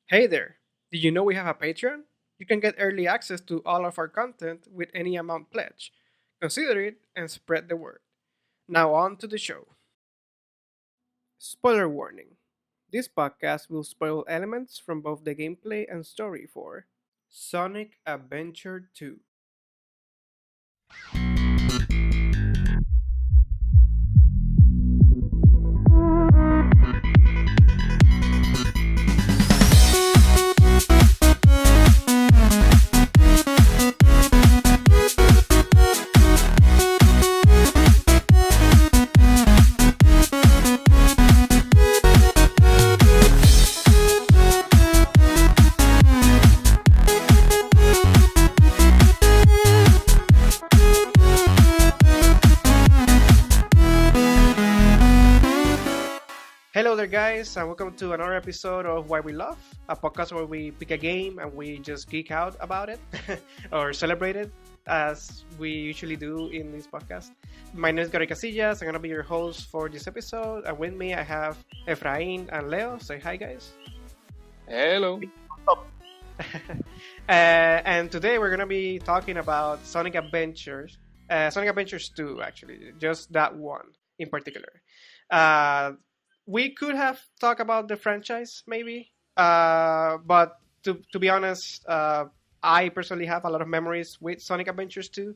Hey there! Did you know we have a Patreon? You can get early access to all of our content with any amount pledge. Consider it and spread the word. Now on to the show. Spoiler warning. This podcast will spoil elements from both the gameplay and story for Sonic Adventure 2. Hello there, guys, and welcome to another episode of Why We Love, a podcast where we pick a game and we just geek out about it or celebrate it as we usually do in this podcast. My name is Gary Casillas. I'm going to be your host for this episode, and with me I have Efraín and Leo. Say hi, guys. Hello. And today we're going to be talking about Sonic Adventures, Sonic Adventures 2, actually, just that one in particular. Uh, we could have talked about the franchise maybe, but to be honest, I personally have a lot of memories with Sonic Adventures 2,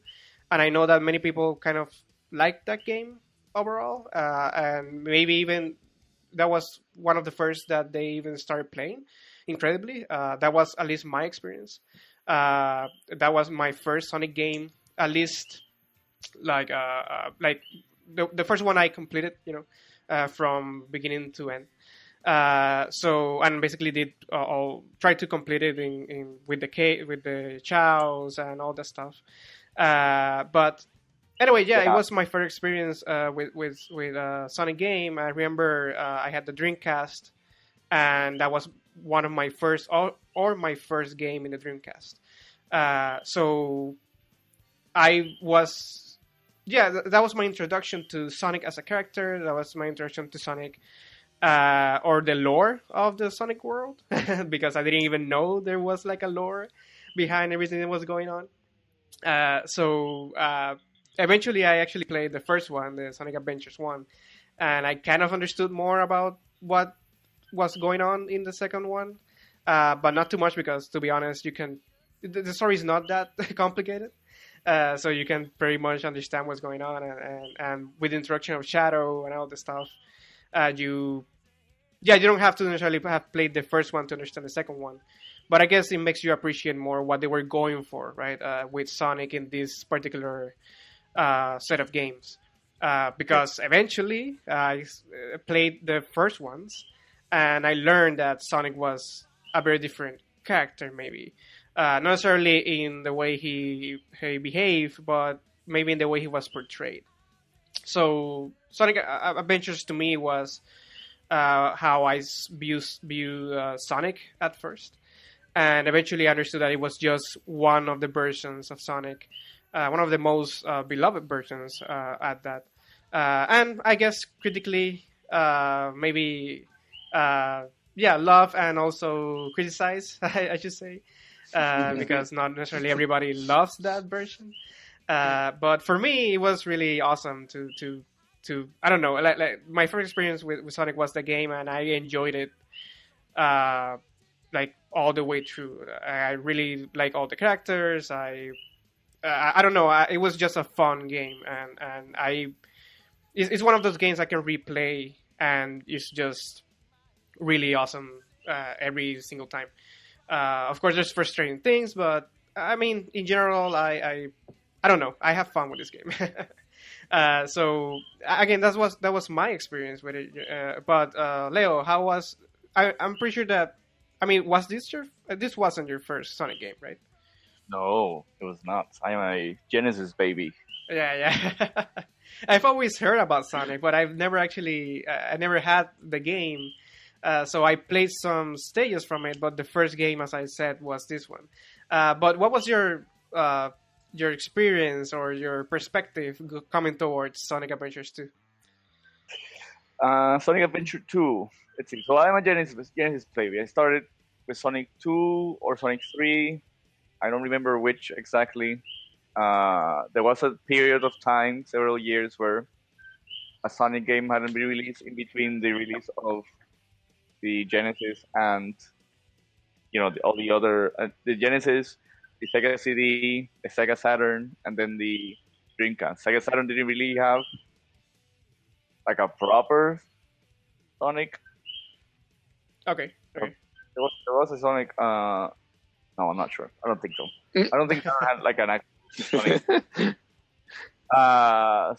and I know that many people kind of like that game overall, and maybe even that was one of the first that they even started playing. Incredibly, that was at least my experience. That was my first Sonic game, at least like the first one I completed, from beginning to end. So and basically did all try to complete it in with the chows and all that stuff. But anyway, yeah, it was my first experience with Sonic game. I remember I had the Dreamcast, and that was one of my first or my first game in the Dreamcast. So I was that was my introduction to Sonic as a character. That was my introduction to Sonic, or the lore of the Sonic world, because I didn't even know there was like a lore behind everything that was going on. So eventually, I actually played the first one, the Sonic Adventures 1, and I kind of understood more about what was going on in the second one, but not too much because, to be honest, the story is not that complicated. So you can pretty much understand what's going on, and with the introduction of Shadow and all this stuff, you don't have to necessarily have played the first one to understand the second one, but I guess it makes you appreciate more what they were going for, right? With Sonic in this particular set of games, because eventually I played the first ones, and I learned that Sonic was a very different character, maybe. Not necessarily in the way he behaved, but maybe in the way he was portrayed. So Sonic Adventures to me was how I view Sonic at first, and eventually I understood that it was just one of the versions of Sonic, one of the most beloved versions at that, and I guess critically, maybe love and also criticize, I should say. Because not necessarily everybody loves that version. But for me, it was really awesome to I don't know, like my first experience with Sonic was the game, and I enjoyed it like all the way through. I really like all the characters. I don't know. It was just a fun game, and it's one of those games I can replay, and it's just really awesome every single time. Of course, there's frustrating things, but I mean, in general, I don't know. I have fun with this game. So again, that was my experience with it. But Leo, how was? I'm pretty sure that. I mean, was this wasn't your first Sonic game, right? No, it was not. I'm a Genesis baby. Yeah. I've always heard about Sonic, but I've never actually. I never had the game. So I played some stages from it, but the first game, as I said, was this one. But what was your experience or your perspective coming towards Sonic Adventures 2? Sonic Adventure 2. Let's see. So I'm a Genesis baby. I started with Sonic 2 or Sonic 3. I don't remember which exactly. There was a period of time, several years, where a Sonic game hadn't been released in between the release of the Genesis and all the other the Genesis, the Sega CD, the Sega Saturn, and then the Dreamcast. Sega Saturn didn't really have like a proper Sonic. Okay. There was a Sonic. No, I'm not sure. I don't think so. I don't think Saturn had like an actual Sonic.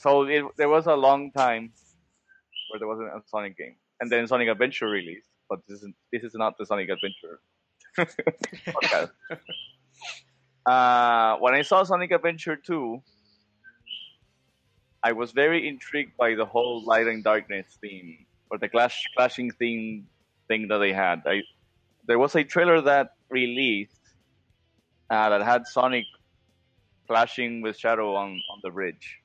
So there was a long time where there wasn't a Sonic game, and then Sonic Adventure released. But this is not the Sonic Adventure podcast. When I saw Sonic Adventure 2, I was very intrigued by the whole light and darkness theme, or the clashing theme thing that they had. There was a trailer that released that had Sonic clashing with Shadow on the bridge,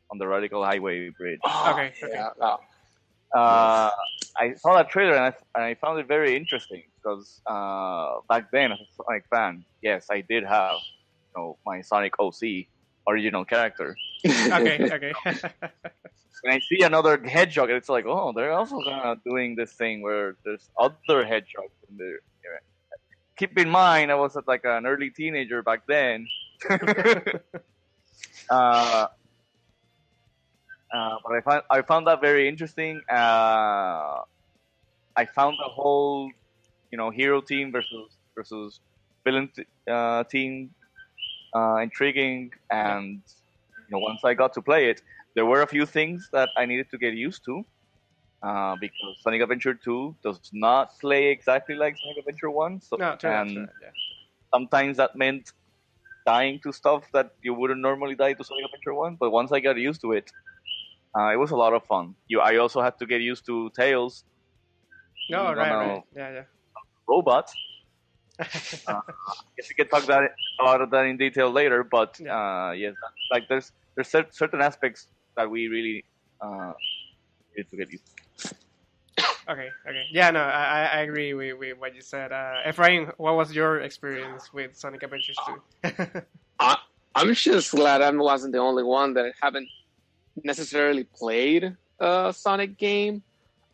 on the Radical Highway bridge. Okay. Yeah. I saw that trailer and I found it very interesting because back then, as a Sonic fan, yes, I did have my Sonic OC original character. Okay. When I see another hedgehog, it's like, oh, they're also doing this thing where there's other hedgehogs in there. Keep in mind, I was like an early teenager back then. But I found that very interesting. I found the whole, hero team versus villain team intriguing, and once I got to play it, there were a few things that I needed to get used to because Sonic Adventure 2 does not play exactly like Sonic Adventure 1. So, No, and sometimes that meant dying to stuff that you wouldn't normally die to Sonic Adventure 1. But once I got used to it, it was a lot of fun. I also had to get used to Tails. No, right. Yeah. Robot. I guess we can talk about that in detail later, but yes, like there's certain aspects that we really need to get used to. Okay. Yeah, no, I agree with what you said. Efraín, what was your experience with Sonic Adventures 2? I'm just glad I wasn't the only one that haven't necessarily played a Sonic game,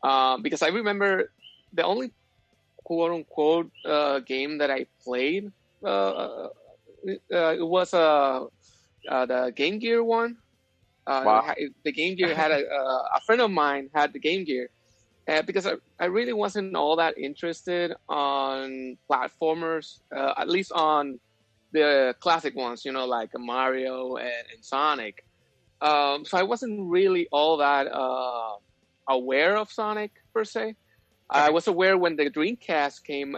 because I remember the only quote-unquote game that I played it was the Game Gear one. Wow. The Game Gear had a friend of mine had the Game Gear, because I really wasn't all that interested on platformers, at least on the classic ones, like Mario and Sonic. So I wasn't really all that aware of Sonic per se. I was aware when the Dreamcast came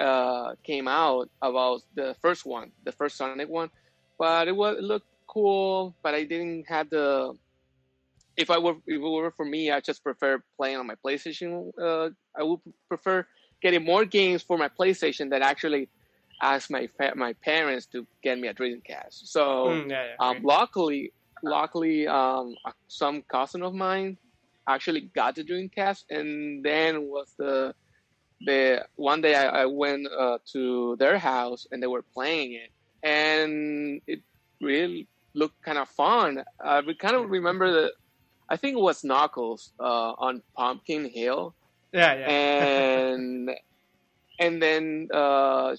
out about the first one, the first Sonic one, but it looked cool. But I didn't have the. If it were for me, I just prefer playing on my PlayStation. I would prefer getting more games for my PlayStation than actually ask my parents to get me a Dreamcast. So luckily, some cousin of mine actually got the Dreamcast, and then was the one day I went to their house and they were playing it, and it really looked kind of fun. We kind of remember that. I think it was Knuckles on Pumpkin Hill. Yeah. And then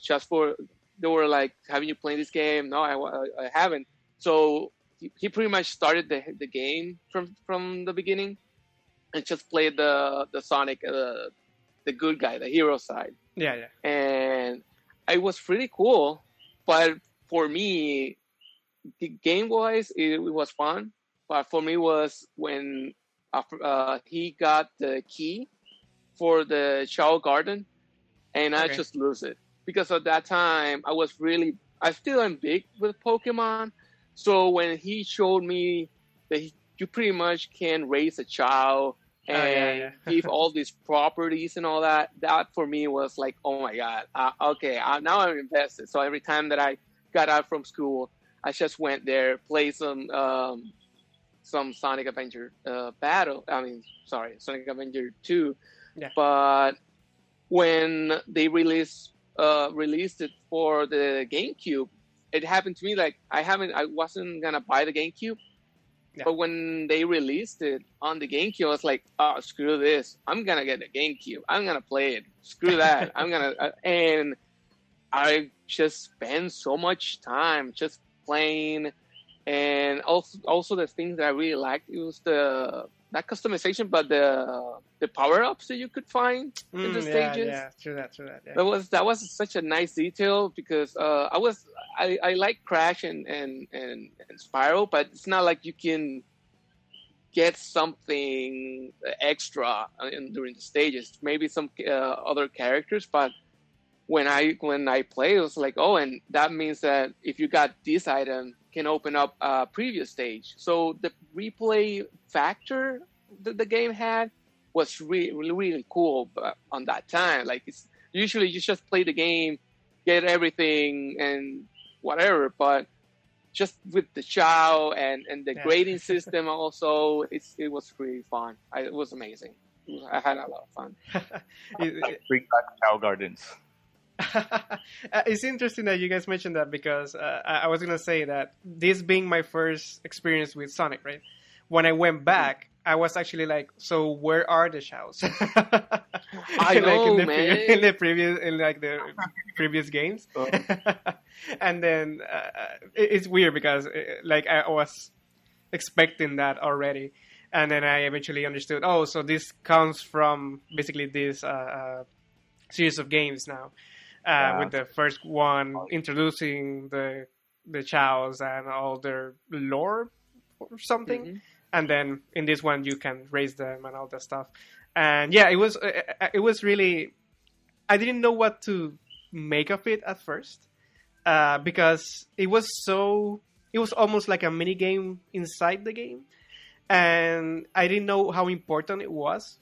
just for they were like, "Haven't you played this game?" No, I haven't. So he pretty much started the game from the beginning, and just played the Sonic, the good guy, the hero side. Yeah. And it was pretty cool, but for me, game wise, it was fun. But for me, was when he got the key for the Chao Garden, and I just lose it because at that time I still am big with Pokemon. So when he showed me that you pretty much can raise a Chao and give all these properties and all that for me was like, oh my god, okay, now I'm invested. So every time that I got out from school, I just went there, played some Sonic Adventure Sonic Adventure 2. Yeah. But when they released released it for the GameCube, it happened to me like I wasn't gonna buy the GameCube, but when they released it on the GameCube, I was like, oh, screw this, I'm gonna get the GameCube, I'm gonna play it, screw that, and I just spent so much time just playing, and also the things that I really liked, it was not customization, but the power ups that you could find in the stages. Yeah, true that. Yeah. That was such a nice detail because I like Crash and Spyro, but it's not like you can get something extra during the stages. Maybe some other characters, but when I play, it was like, oh, and that means that if you got this item, can open up a previous stage. So the replay factor that the game had was really cool on that time. Like, it's usually you just play the game, get everything and whatever, but just with the chao and the grading system also, it was really fun. It was amazing. I had a lot of fun. Bring back chao gardens. It's interesting that you guys mentioned that because I was gonna say that this being my first experience with Sonic, right? When I went back, I was actually like, so where are the chows? I know, man. In the previous games. Oh. And then it's weird because like I was expecting that already, and then I eventually understood. Oh, so this comes from basically this series of games now. With the first one introducing the chows and all their lore or something, and then in this one you can raise them and all that stuff. And yeah, it was really, I didn't know what to make of it at first because it was almost like a mini game inside the game, and I didn't know how important it was.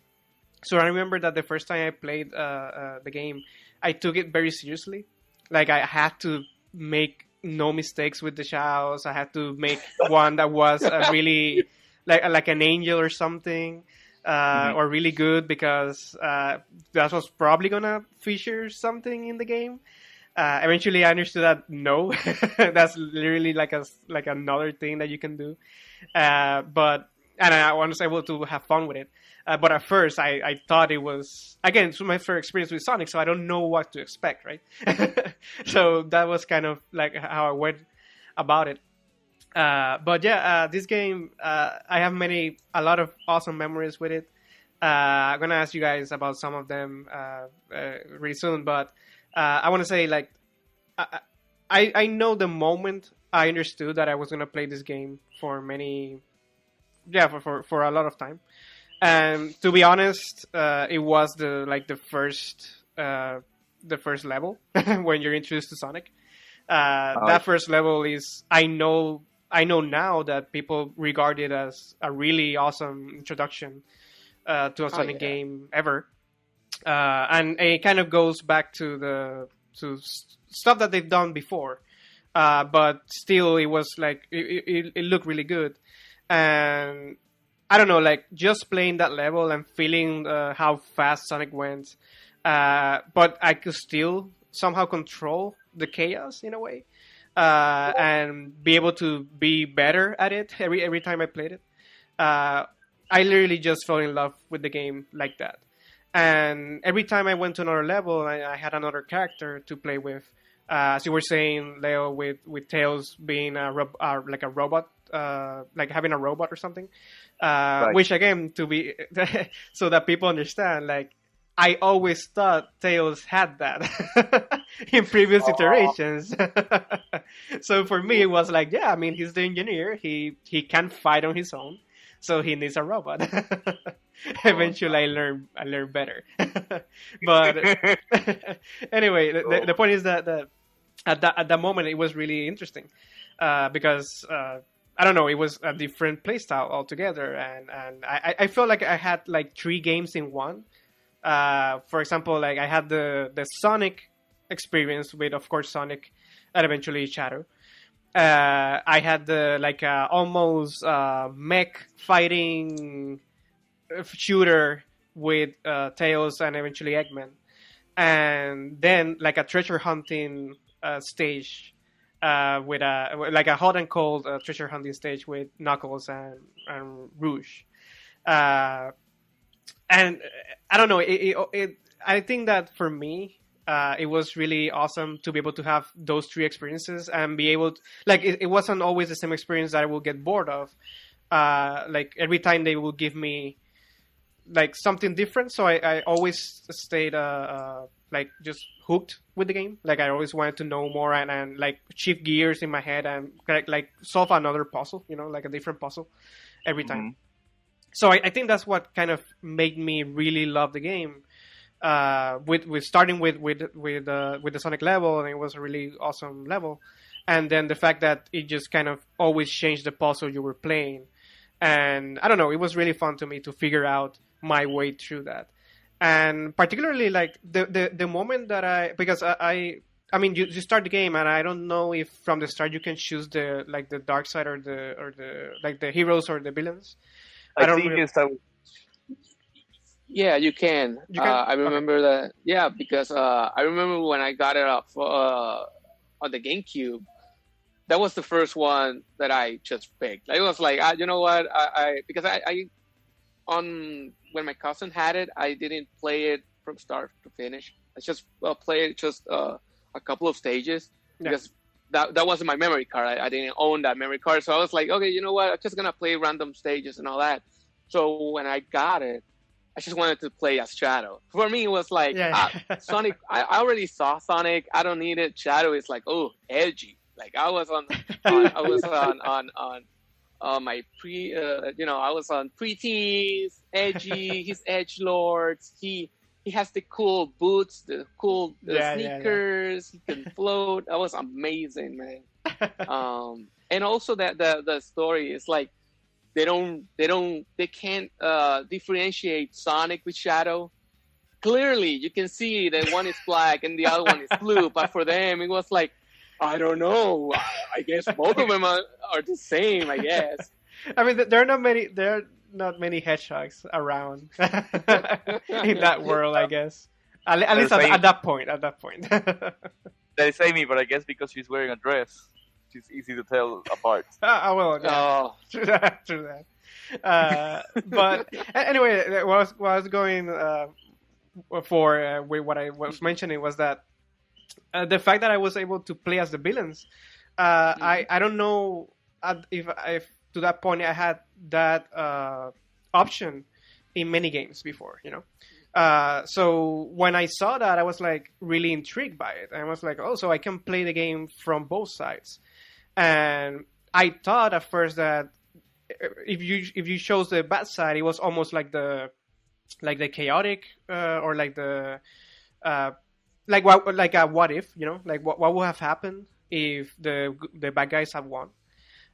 So I remember that the first time I played the game, I took it very seriously. Like, I had to make no mistakes with the chows. I had to make one that was really like an angel or something, or really good, because that was probably gonna feature something in the game. Eventually, I understood that no, that's literally like another thing that you can do. And I was able to have fun with it. But at first, I thought it was, again, it's my first experience with Sonic, so I don't know what to expect, right? So that was kind of like how I went about it. But yeah, this game, I have a lot of awesome memories with it. I'm going to ask you guys about some of them really soon, but I want to say, like, I know the moment I understood that I was going to play this game for for a lot of time. And to be honest, it was the first level when you're introduced to Sonic. That first level is, I know now that people regard it as a really awesome introduction to a Sonic game ever, and it kind of goes back to stuff that they've done before, but still it was like it looked really good. And I don't know, like, just playing that level and feeling how fast Sonic went, but I could still somehow control the chaos in a way, and be able to be better at it every time I played it. I literally just fell in love with the game like that. And every time I went to another level, I had another character to play with. As you were saying, Leo, with Tails being like a robot, like having a robot or something. Right. Which, again, so that people understand, like, I always thought Tails had that in previous iterations. So for me, it was like, yeah, I mean, he's the engineer. He can't fight on his own, so he needs a robot. Eventually, I learned better. But anyway, the point is that at that moment, it was really interesting because. I don't know, it was a different playstyle altogether, and I felt like I had like 3 games in one. For example, like, I had the Sonic experience with, of course, Sonic and eventually Shadow. I had the almost mech fighting shooter with Tails and eventually Eggman. and then like a treasure hunting stage with a hot and cold treasure hunting stage with Knuckles and Rouge. And I don't know. I think that for me, it was really awesome to be able to have those three experiences and be able to, like, it wasn't always the same experience that I will get bored of. Like every time they will give me like something different, so I always stayed like just hooked with the game. Like I always wanted to know more and like shift gears in my head and like solve another puzzle, like a different puzzle every time. Mhm. So I think that's what kind of made me really love the game. With starting with the Sonic level, and it was a really awesome level, and then the fact that it just kind of always changed the puzzle you were playing, and I don't know, it was really fun to me to figure out my way through that, and particularly like the moment that because I mean you start the game and I don't know if from the start you can choose the dark side or the like the heroes or the villains. I I don't think really. it's that. Yeah, you can. You can? I remember that. Yeah, because I remember when I got it up on the GameCube. That was the first one that I just picked. Like, it was like, you know what? Because I on when my cousin had it, I didn't play it from start to finish. I just played just a couple of stages because that wasn't my memory card. I didn't own that memory card, so I was like, okay, you know what? I'm just gonna play random stages and all that. So when I got it, I just wanted to play as Shadow. For me, it was like Sonic. I already saw Sonic. I don't need it. Shadow is like, oh, edgy. Like I was on my I was on preteens, edgy. He's edgelords. He has the cool boots, the cool sneakers. He can float. That was amazing, man. And also that the story is like they can't differentiate Sonic with Shadow. Clearly, you can see that one is black and the other one is blue. But for them, it was like, I don't know. I guess both of them are the same. I guess. I mean, there are not many hedgehogs around in that world. I guess. At least at that point. That is Amy, but I guess because she's wearing a dress, she's easy to tell apart. Well, yeah. True that. But anyway, what I was going for with what I was mentioning was that the fact that I was able to play as the villains, I don't know if to that point I had that option in many games before, so when I saw that, I was like really intrigued by it. I was like, oh, so I can play the game from both sides. And I thought at first that if you chose the bad side, it was almost like the chaotic or like the like a what if, like what would have happened if the bad guys have won.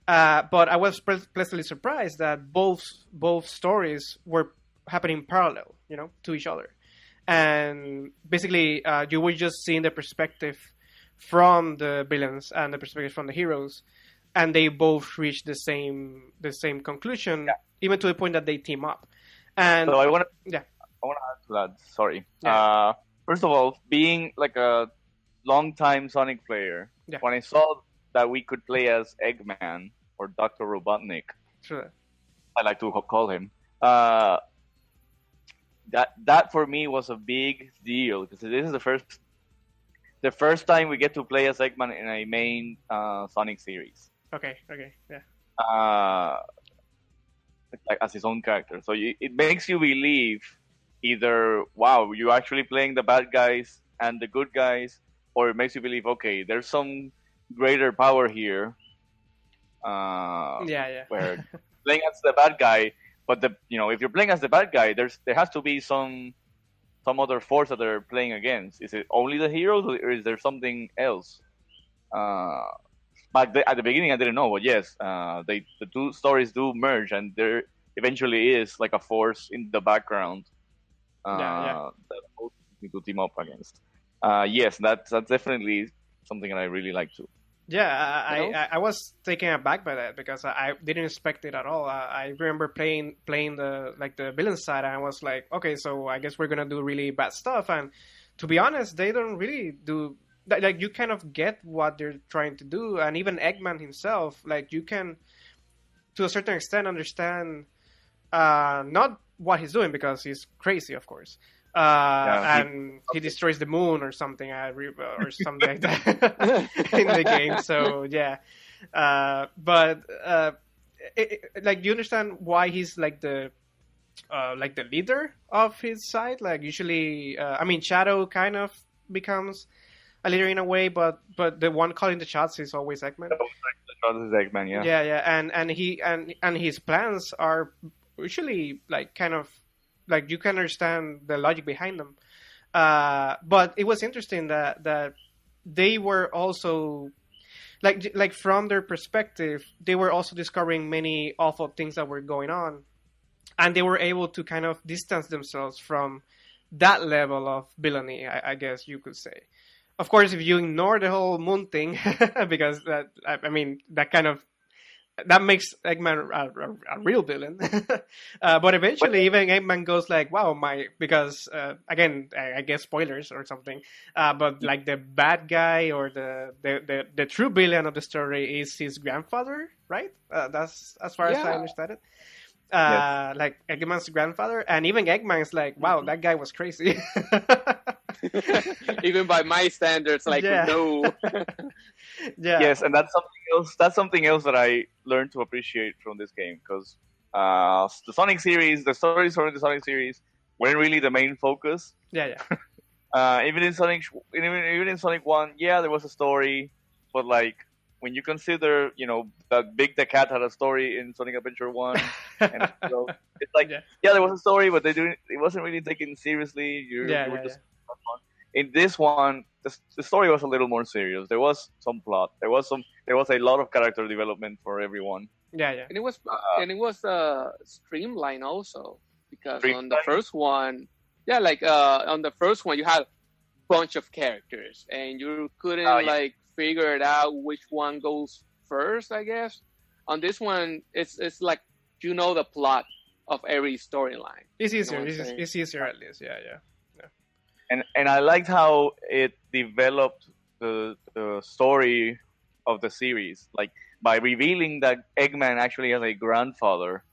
But I was pleasantly surprised that both stories were happening parallel, to each other, and basically you were just seeing the perspective from the villains and the perspective from the heroes, and they both reach the same conclusion, even to the point that they team up. And so I want to add to that. Sorry. First of all, being like a long-time Sonic player, when I saw that we could play as Eggman or Dr. Robotnik, sure, I like to call him, that for me was a big deal, because this is the first time we get to play as Eggman in a main Sonic series. Okay, yeah. Like as his own character, so it makes you believe either, wow, you're actually playing the bad guys and the good guys, or it makes you believe, okay, there's some greater power here. Where playing as the bad guy, but if you're playing as the bad guy, there has to be some other force that they're playing against. Is it only the heroes, or is there something else? But at the beginning, I didn't know. But yes, the two stories do merge, and there eventually is like a force in the background that both need to team up against. Yes, that's definitely something that I really like too. Yeah, I was taken aback by that because I didn't expect it at all. I remember playing the villain side, and I was like, okay, so I guess we're gonna do really bad stuff, and to be honest, they don't really do like you kind of get what they're trying to do, and even Eggman himself, like you can to a certain extent understand not what he's doing because he's crazy, of course. And he destroys the moon or something, or something like that in the game. So yeah, but like you understand why he's like the leader of his side. Like usually, I mean, Shadow kind of becomes a leader in a way, but the one calling the shots is always Eggman. Eggman, yeah. Yeah, and his plans are usually like kind of like you can understand the logic behind them. But it was interesting that they were also like from their perspective, they were also discovering many awful things that were going on, and they were able to kind of distance themselves from that level of villainy, I guess you could say. Of course, if you ignore the whole moon thing, because that makes Eggman a real villain. But eventually, even Eggman goes like, "Wow, because again, I guess spoilers or something. But like the bad guy or the true villain of the story is his grandfather, right? That's as far as I understand it. Yes. Like Eggman's grandfather, and even Eggman's like, "Wow, that guy was crazy." Even by my standards, like no. Yeah. Yes, and that's something else. That's something else that I learned to appreciate from this game because the Sonic series, the stories from the Sonic series, weren't really the main focus. Yeah. Even in Sonic 1, yeah, there was a story, but like when you consider, that Big the Cat had a story in Sonic Adventure 1, and it's like, there was a story, but it wasn't really taken seriously. You were just fun. In this one, the story was a little more serious. There was some plot. There was a lot of character development for everyone. Yeah. And it was streamlined also because on the first one, on the first one you had a bunch of characters and you couldn't figure it out which one goes first, I guess. On this one, it's like the plot of every storyline. It's easier. It's easier at least. Yeah. And I liked how it developed the story of the series, like by revealing that Eggman actually has a grandfather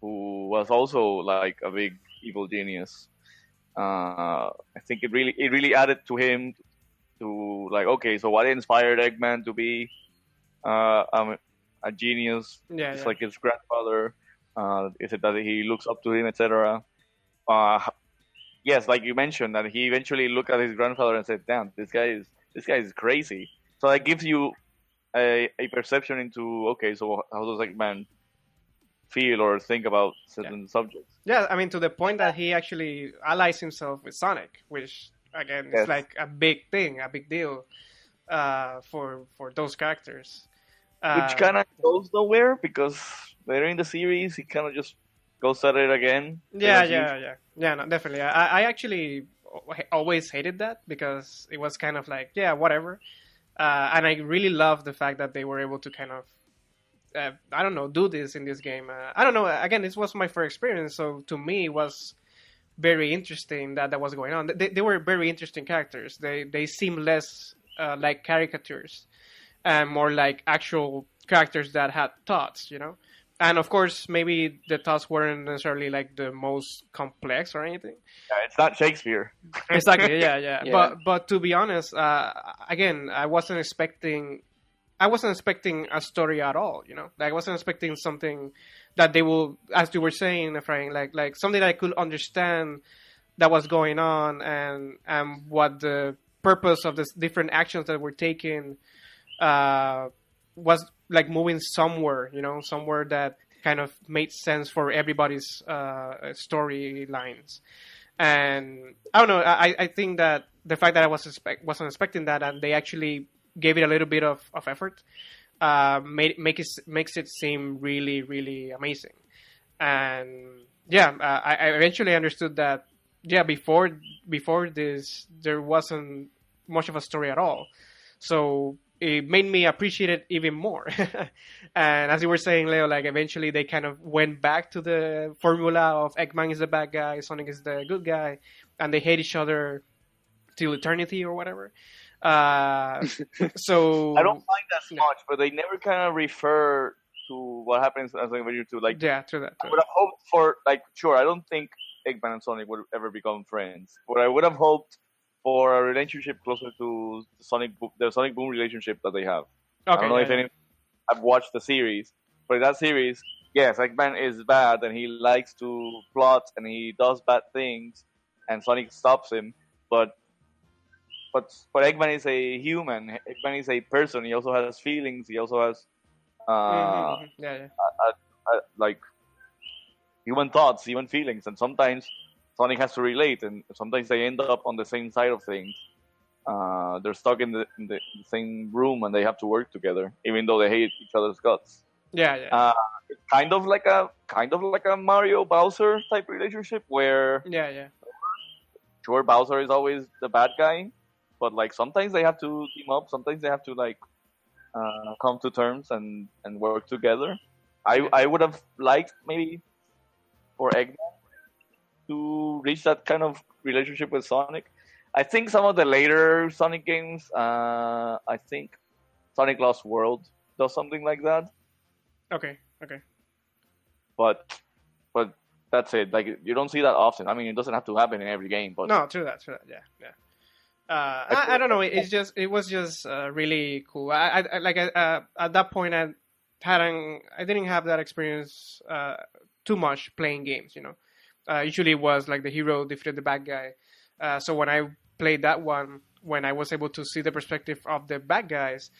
who was also like a big evil genius. I think it really added to him to like, okay, so what inspired Eggman to be a genius, just like his grandfather? Is it that he looks up to him, etc.? Yes, like you mentioned, that he eventually looked at his grandfather and said, "Damn, this guy is crazy." So that gives you a perception into, okay, so how does Eggman feel or think about certain subjects? Yeah, I mean, to the point that he actually allies himself with Sonic, which again is like a big thing, a big deal for those characters. Which kind of goes nowhere because later in the series he kind of just goes at it again. Yeah, no, definitely. I actually always hated that because it was kind of like, whatever. And I really love the fact that they were able to kind of, do this in this game. I don't know. Again, this was my first experience, so to me it was very interesting that was going on. They were very interesting characters. They seem less like caricatures and more like actual characters that had thoughts, And of course, maybe the thoughts weren't necessarily like the most complex or anything. Yeah, it's not Shakespeare. Exactly. Yeah. But to be honest, again, I wasn't expecting a story at all. I wasn't expecting something that they will, as you were saying, Efraín, like something that I could understand that was going on and what the purpose of the different actions that were taken was like moving somewhere, somewhere that kind of made sense for everybody's storylines. And I don't know, I think that the fact that I wasn't expecting that and they actually gave it a little bit of effort makes it seem really, really amazing. And I eventually understood that before this there wasn't much of a story at all. So it made me appreciate it even more. And as you were saying, Leo, like eventually they kind of went back to the formula of Eggman is the bad guy, Sonic is the good guy, and they hate each other till eternity or whatever. So I don't mind that yeah. much, but they never kind of refer to what happens as when you two. Like, Yeah, true that. I would have hoped for, like, sure, I don't think Eggman and Sonic would ever become friends, but I would have hoped for a relationship closer to the Sonic Boom relationship that they have. Okay, I don't know if any I've watched the series, but in that series, yes, Eggman is bad and he likes to plot and he does bad things, and Sonic stops him. But Eggman is a human. Eggman is a person. He also has feelings. He also has like human thoughts, human feelings, and sometimes Sonic has to relate, and sometimes they end up on the same side of things. They're stuck in the same room and they have to work together, even though they hate each other's guts. It's kind of like a Mario Bowser type relationship where sure, Bowser is always the bad guy, but like sometimes they have to team up, sometimes they have to like come to terms and work together. I would have liked maybe for Eggman to reach that kind of relationship with Sonic. I think some of the later Sonic games, I think Sonic Lost World does something like that. Okay. But that's it. Like, you don't see that often. I mean, it doesn't have to happen in every game. But no, true that. Yeah. I don't know. It was just really cool. I at that point I didn't have that experience too much playing games. Usually it was like the hero defeated the bad guy. So when I played that one, when I was able to see the perspective of the bad guys,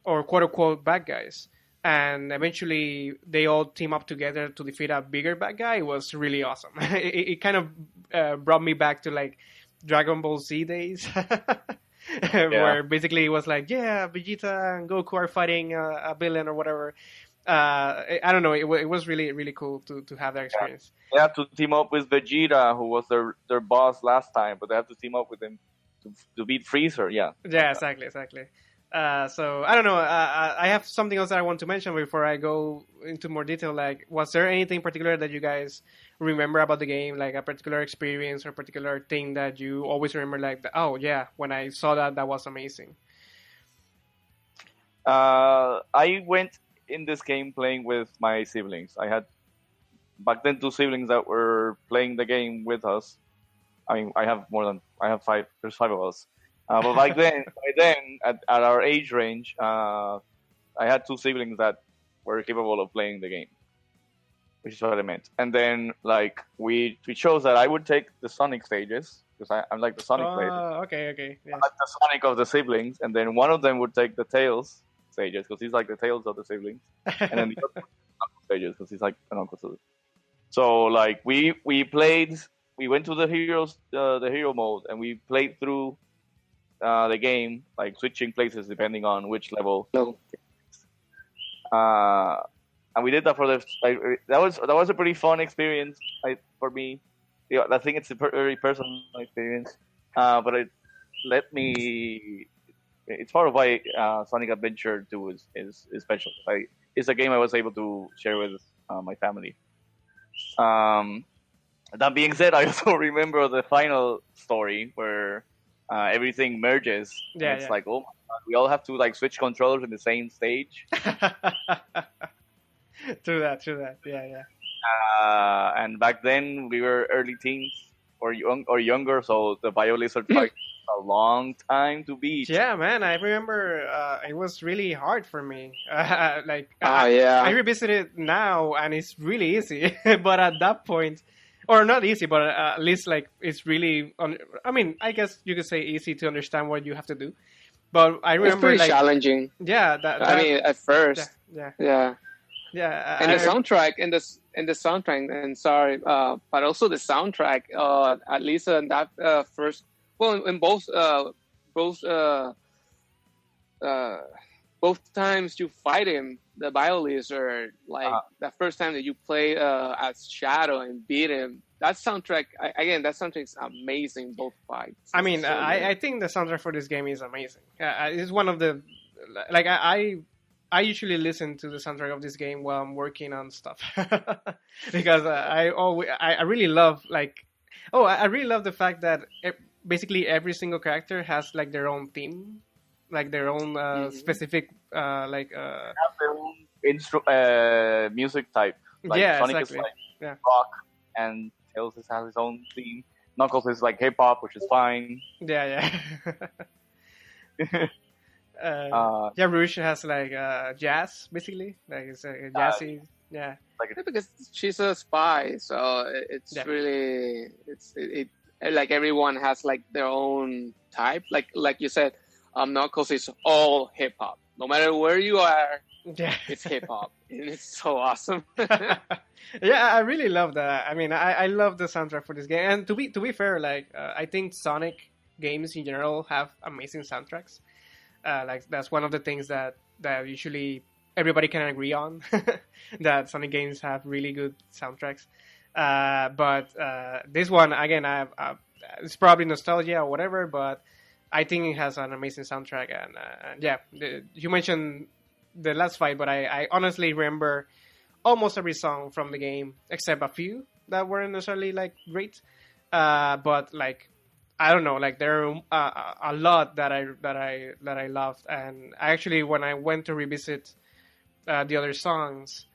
or quote unquote bad guys, and eventually they all team up together to defeat a bigger bad guy, it was really awesome. It kind of brought me back to like Dragon Ball Z days, where basically it was like, Vegeta and Goku are fighting a villain or whatever. I don't know. It was really, really cool to have that experience. They have to team up with Vegeta, who was their boss last time, but they have to team up with him to beat Freezer. Yeah, exactly. So I don't know. I have something else that I want to mention before I go into more detail. Like, was there anything particular that you guys remember about the game, like a particular experience or particular thing that you always remember? Like, oh yeah, when I saw that was amazing. I went in this game playing with my siblings. I had back then 2 siblings that were playing the game with us. I mean, I have 5. There's 5 of us. But by then, at our age range, I had 2 siblings that were capable of playing the game, which is what I meant. And then, like, we chose that I would take the Sonic stages, because I'm like the Sonic player. Okay. Yeah. I'm like the Sonic of the siblings, and then one of them would take the Tails stages, because he's like the Tails of the siblings, and then the other stages, because he's like an uncle to them. So, like, we went to the hero mode, and we played through the game, like switching places depending on which level. And we did that for that was a pretty fun experience for me. I think it's a very personal experience, but it's part of why Sonic Adventure 2 is special. It's a game I was able to share with my family. That being said, I also remember the final story where everything merges. It's like, oh my god, we all have to like switch controllers in the same stage. True that. Yeah. And back then we were early teens or younger, so the BioLizard fight took a long time to beat. Yeah, man, I remember it was really hard for me. I revisit it now, and it's really easy. But at that point, or not easy, but at least like it's really. I mean, I guess you could say easy to understand what you have to do. But I remember it's pretty challenging. Yeah, I mean, at first. Yeah. And the soundtrack, and sorry, but also the soundtrack. At least in that first, well, in both times you fight him, the BioLizard, like the first time that you play as Shadow and beat him. That soundtrack, that soundtrack is amazing. Both fights. I mean, I think the soundtrack for this game is amazing. It's one of the like I usually listen to the soundtrack of this game while I'm working on stuff because I really love I really love the fact that basically every single character has like their own theme, like their own specific like Have their own music type. Like yeah, Sonic exactly. is like Yeah. rock, and Tails has his own theme. Knuckles is like hip hop, which is fine. Yeah. Yeah, Rouge has like jazz, basically. Like it's a jazzy. Yeah. Yeah, because she's a spy, so it's Yeah. really it like everyone has like their own type. Like you said, Knuckles is all hip hop. No matter where you are, Yeah. it's hip hop, and it's so awesome. Yeah, I really love that. I mean, I love the soundtrack for this game. And to be fair, like I think Sonic games in general have amazing soundtracks. Like that's one of the things that usually everybody can agree on, that Sonic games have really good soundtracks. But this one again, it's probably nostalgia or whatever, but I think it has an amazing soundtrack. And yeah, you mentioned the last fight, but I honestly remember almost every song from the game except a few that weren't necessarily like great. But like I don't know, like there are a lot that I loved, and actually when I went to revisit the other songs,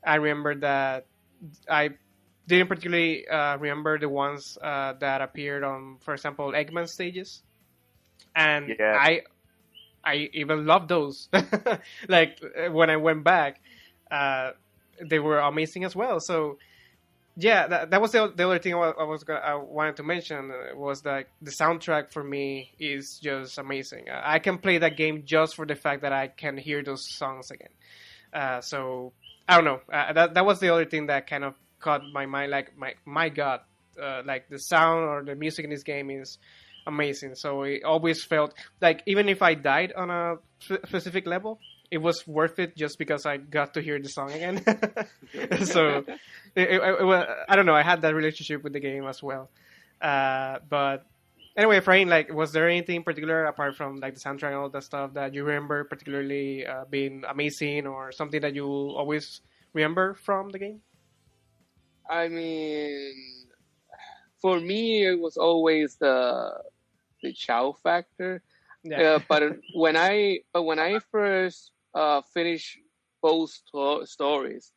I remember that I didn't particularly remember the ones that appeared on, for example, Eggman stages, and Yeah. I even loved those. Like when I went back, they were amazing as well. So yeah, that was the other thing I wanted to mention was that the soundtrack for me is just amazing. I can play that game just for the fact that I can hear those songs again. So I don't know. That was the other thing that kind of caught my mind. Like my God, like the sound or the music in this game is amazing. So it always felt like even if I died on a specific level, it was worth it just because I got to hear the song again. So I don't know. I had that relationship with the game as well. But anyway, Efraín, like, was there anything particular apart from like the soundtrack and all that stuff that you remember particularly being amazing, or something that you always remember from the game? I mean, for me, it was always the chao factor. Yeah. But when I first finished both stories,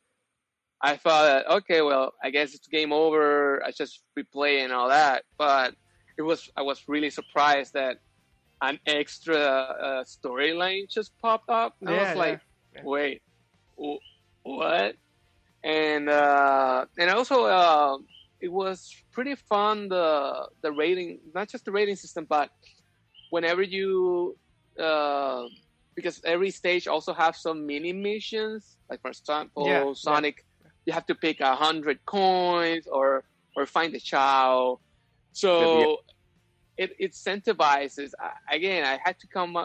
I thought that, okay, well, I guess it's game over. I just replay and all that. But I was really surprised that an extra storyline just popped up. I was like, wait, what? And also it was pretty fun, the rating, not just the rating system, but whenever you because every stage also have some mini missions, like for example Sonic, you have to pick 100 coins or find the chao. So it incentivizes, again, I had to come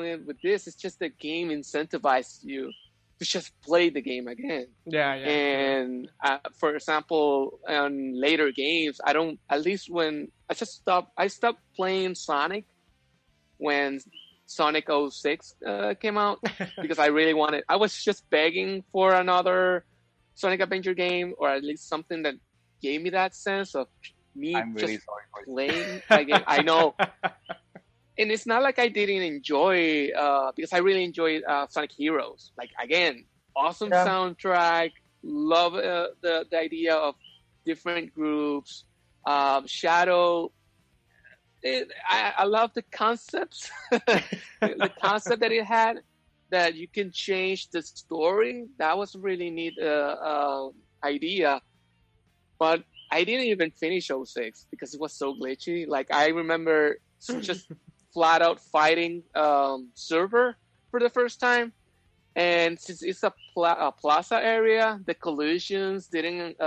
in with this, it's just the game incentivizes you to just play the game again. And for example, on later games, I don't, at least when I stopped playing Sonic when Sonic 06 came out, because I really wanted, I was just begging for another Sonic Adventure game, or at least something that gave me that sense of me playing a game. I know. And it's not like I didn't enjoy, because I really enjoyed Sonic Heroes. Like, again, awesome soundtrack, love the idea of different groups. Shadow, I love the concepts, the concept that it had, that you can change the story. That was a really neat idea. But I didn't even finish 06 because it was so glitchy. Like, I remember just flat out fighting server for the first time. And since it's a plaza area, the collisions didn't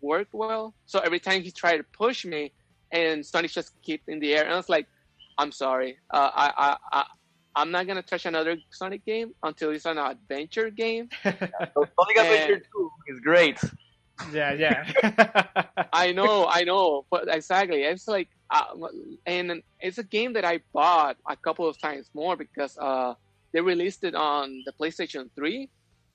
work well. So every time he tried to push me, and Sonic just kept in the air, and I was like, I'm sorry. I'm not going to touch another Sonic game until it's an adventure game. So Sonic Adventure 2 is great. Yeah. I know. But exactly. It's like, and it's a game that I bought a couple of times more because they released it on the PlayStation 3,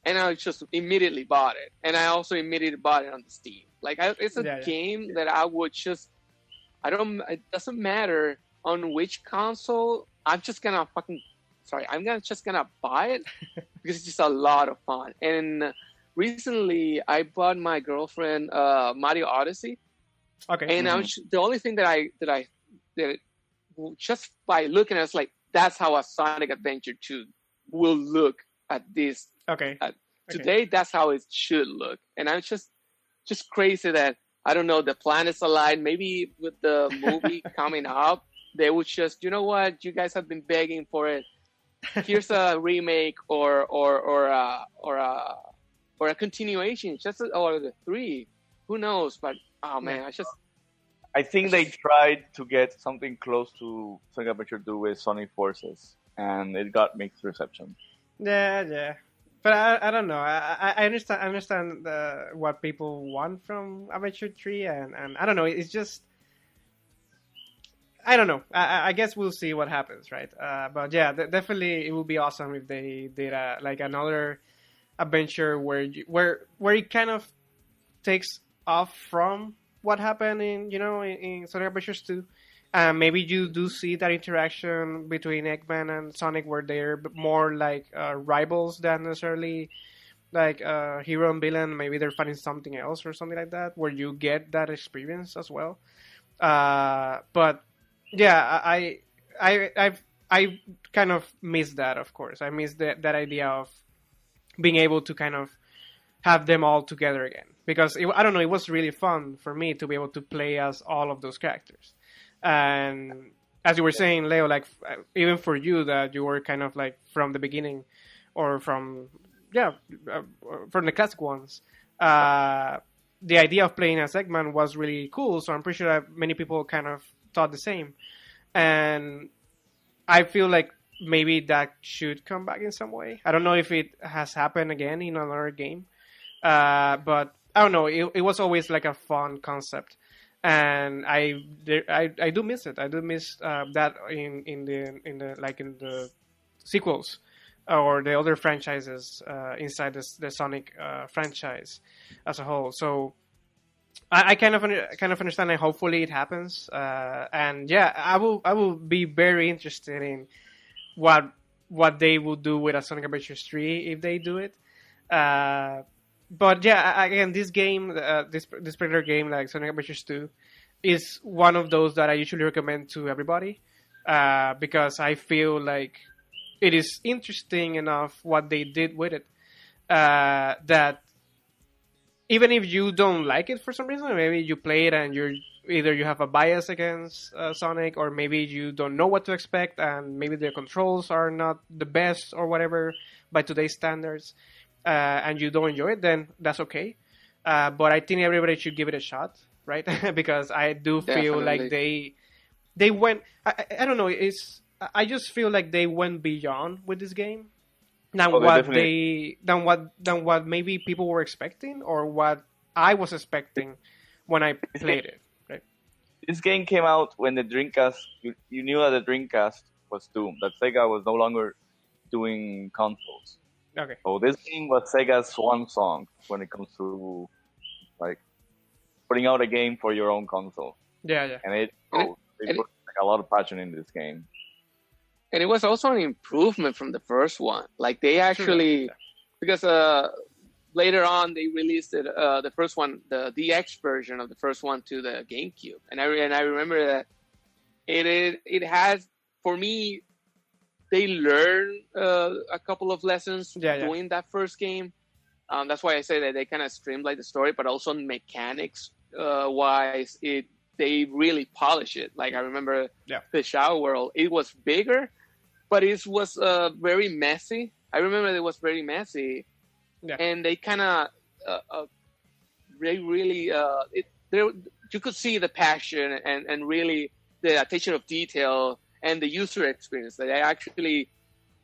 and I just immediately bought it. And I also immediately bought it on the Steam. Like, it's a game that I would just It doesn't matter on which console. I'm just gonna buy it because it's just a lot of fun. And recently, I bought my girlfriend Mario Odyssey. Okay. And the only thing that just by looking at it, it's like, that's how a Sonic Adventure 2 will look at this. Okay. Today, that's how it should look. And I'm just crazy that, I don't know, the planets align. Maybe with the movie coming up, they would just, you know what, you guys have been begging for it. Here's a remake or a continuation, or the 3. Who knows? But oh man, I think they tried to get something close to Sonic Adventure 2 with Sonic Forces, and it got mixed reception. Yeah. But I don't know. I understand what people want from Adventure 3, and I don't know. It's just, I don't know. I guess we'll see what happens, right? But yeah, definitely it would be awesome if they did like another adventure where it kind of takes off from what happened in Sonic Adventures 2. Maybe you do see that interaction between Eggman and Sonic where they're more like rivals than necessarily like hero and villain. Maybe they're fighting something else or something like that, where you get that experience as well. But yeah, I kind of miss that. Of course, I miss that idea of being able to kind of have them all together again, because I don't know, it was really fun for me to be able to play as all of those characters. And as you were saying, Leo, like even for you that you were kind of like from the beginning, or from the classic ones, the idea of playing as Eggman was really cool. So I'm pretty sure that many people kind of thought the same, and I feel like maybe that should come back in some way. I don't know if it has happened again in another game, but I don't know. It was always like a fun concept. And I do miss it. I do miss that in the sequels or the other franchises inside the Sonic franchise as a whole. So I kind of understand, and hopefully it happens. And yeah, I will be very interested in what they will do with a Sonic Adventures 3 if they do it. But yeah, again, this game, this particular game, like Sonic Adventures 2, is one of those that I usually recommend to everybody because I feel like it is interesting enough what they did with it that even if you don't like it for some reason, maybe you play it and you have a bias against Sonic, or maybe you don't know what to expect, and maybe the controls are not the best or whatever by today's standards. And you don't enjoy it, then that's okay. But I think everybody should give it a shot, right? Because I do feel like they went. I don't know. I just feel like they went beyond with this game than what maybe people were expecting, or what I was expecting when I played it. Right? This game came out when the Dreamcast. You knew that the Dreamcast was doomed. That Sega was no longer doing consoles. Okay. So this game was Sega's swan song when it comes to like putting out a game for your own console. Yeah. And they put like a lot of passion in this game. And it was also an improvement from the first one. Like they actually, because later on they released it, the first one, the DX version of the first one to the GameCube, and I remember that it has, for me, they learned a couple of lessons doing that first game. That's why I say that they kind of streamlined the story, but also mechanics wise, they really polish it. Like I remember the Chao world, it was bigger, but it was very messy. I remember it was very messy, and they kind of you could see the passion and really the attention of detail and the user experience. That I actually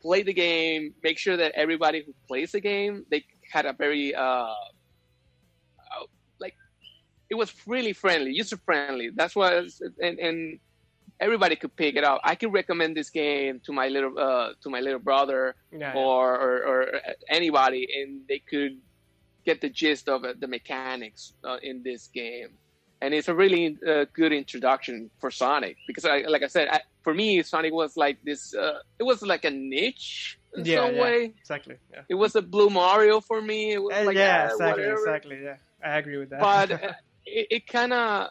play the game, make sure that everybody who plays the game, they had a very it was really friendly, user friendly. That's why, and everybody could pick it up. I can recommend this game to my little brother or anybody, and they could get the gist of it, the mechanics in this game. and it's a really good introduction for Sonic because, like I said, for me, Sonic was like this. It was like a niche in some way. Exactly. Yeah. It was a Blue Mario for me. It was like exactly. Yeah, I agree with that. But it kind of,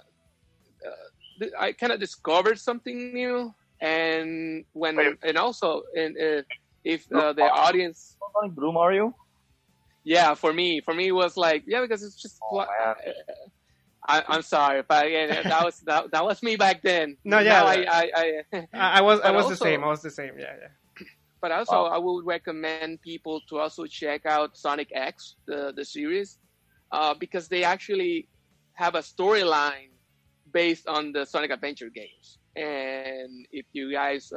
I kind of discovered something new, and also if the audience. Blue Mario. Yeah, for me it was like because it's just. I'm sorry, but that was me back then. No, yeah, I was the same. I was the same. Yeah. But also, I would recommend people to also check out Sonic X, the series, because they actually have a storyline based on the Sonic Adventure games. And if you guys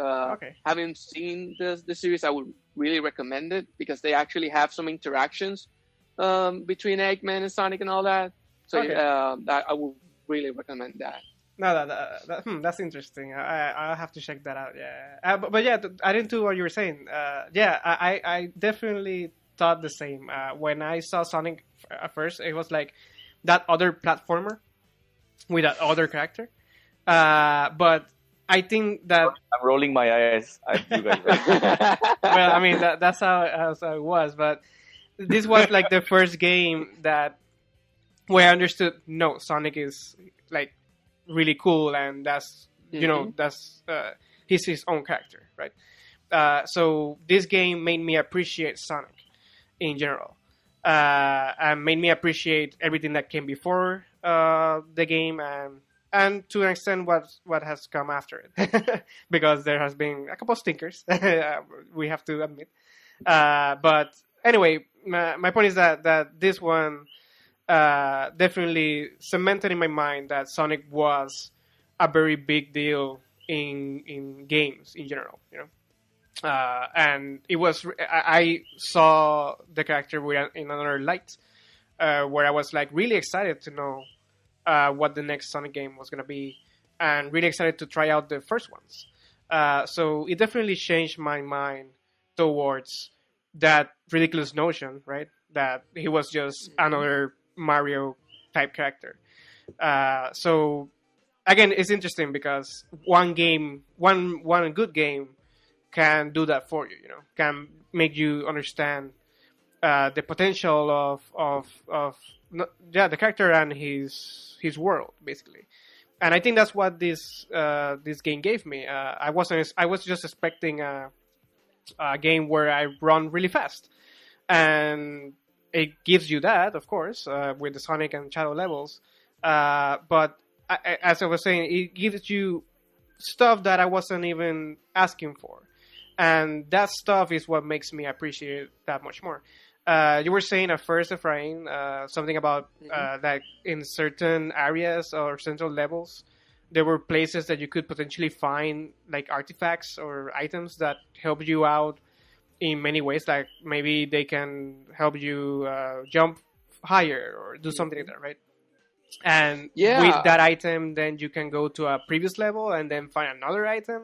haven't seen the series, I would really recommend it because they actually have some interactions between Eggman and Sonic and all that. So that I would really recommend that. No, that's interesting. I'll have to check that out. Yeah, but yeah, adding to what you were saying, I definitely thought the same. When I saw Sonic at first, it was like that other platformer with that other character. But I think that I'm rolling my eyes at you guys. Well, I mean that's how it was. But this was like the first game where I understood. No, Sonic is like really cool, and that's he's his own character, right? So this game made me appreciate Sonic in general, and made me appreciate everything that came before the game, and to an extent what has come after it, because there has been a couple of stinkers, we have to admit. But anyway, my point is that this one definitely cemented in my mind that Sonic was a very big deal in games in general, and it was. I saw the character in another light, where I was like really excited to know what the next Sonic game was gonna be, and really excited to try out the first ones. So it definitely changed my mind towards that ridiculous notion, right? That he was just another Mario type character. So again, it's interesting because one good game can do that for you. Can make you understand the potential of the character and his world, basically. And I think that's what this game gave me. I was just expecting a game where I run really fast, and it gives you that, of course, with the Sonic and Shadow levels. But as I was saying, it gives you stuff that I wasn't even asking for. And that stuff is what makes me appreciate it that much more. You were saying at first, Efraín, something about that in certain areas or central levels, there were places that you could potentially find like artifacts or items that help you out in many ways. Like maybe they can help you jump higher or do something like that, right? And with that item, then you can go to a previous level and then find another item,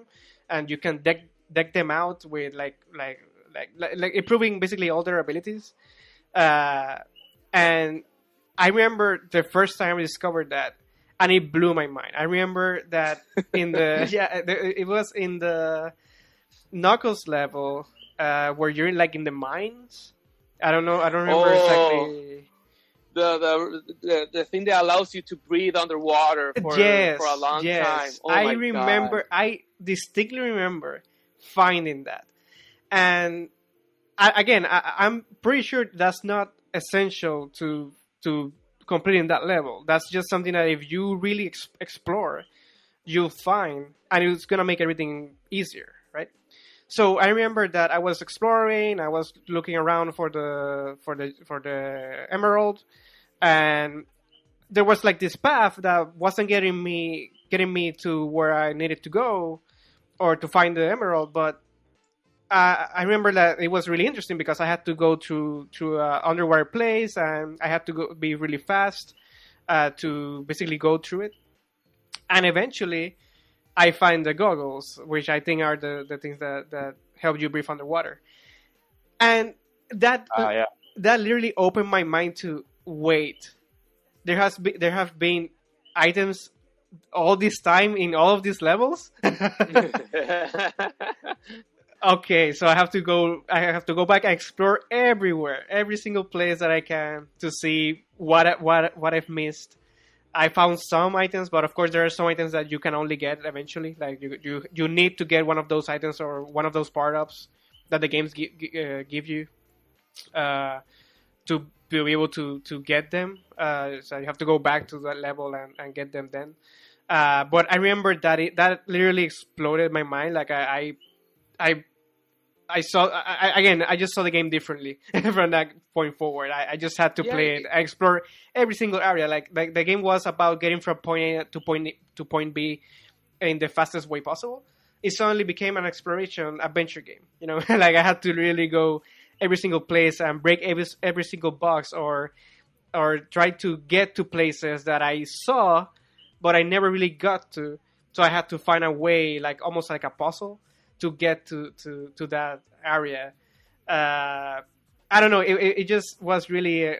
and you can deck them out with like improving basically all their abilities. And I remember the first time I discovered that, and it blew my mind. I remember that in the it was in the Knuckles level where you're like in the mines. I don't remember exactly. The thing that allows you to breathe underwater for a long time. Oh I remember. God. I distinctly remember finding that, and I'm pretty sure that's not essential to completing that level. That's just something that if you really explore, you'll find, and it's gonna make everything easier, right? So I remember that I was exploring, I was looking around for the emerald, and there was like this path that wasn't getting me to where I needed to go or to find the emerald, but I remember that it was really interesting because I had to go through an underwater place, and I had to be really fast to basically go through it. And eventually, I find the goggles, which I think are the things that help you breathe underwater. And that literally opened my mind to wait. There have been items all this time in all of these levels? Okay, so I have to go. I have to go back and explore everywhere, every single place that I can to see what I've missed. I found some items, but of course there are some items that you can only get eventually. Like you need to get one of those items or one of those power ups that the games give you to be able to get them. So you have to go back to that level and get them then. But I remember that literally exploded my mind. Like I saw again. I just saw the game differently from that point forward. I just had to play it. I explore every single area. Like the game was about getting from point A to point B in the fastest way possible. It suddenly became an exploration adventure game. You know, like I had to really go every single place and break every single box or try to get to places that I saw, but I never really got to. So I had to find a way, like almost like a puzzle, to get to that area. I don't know. It just was really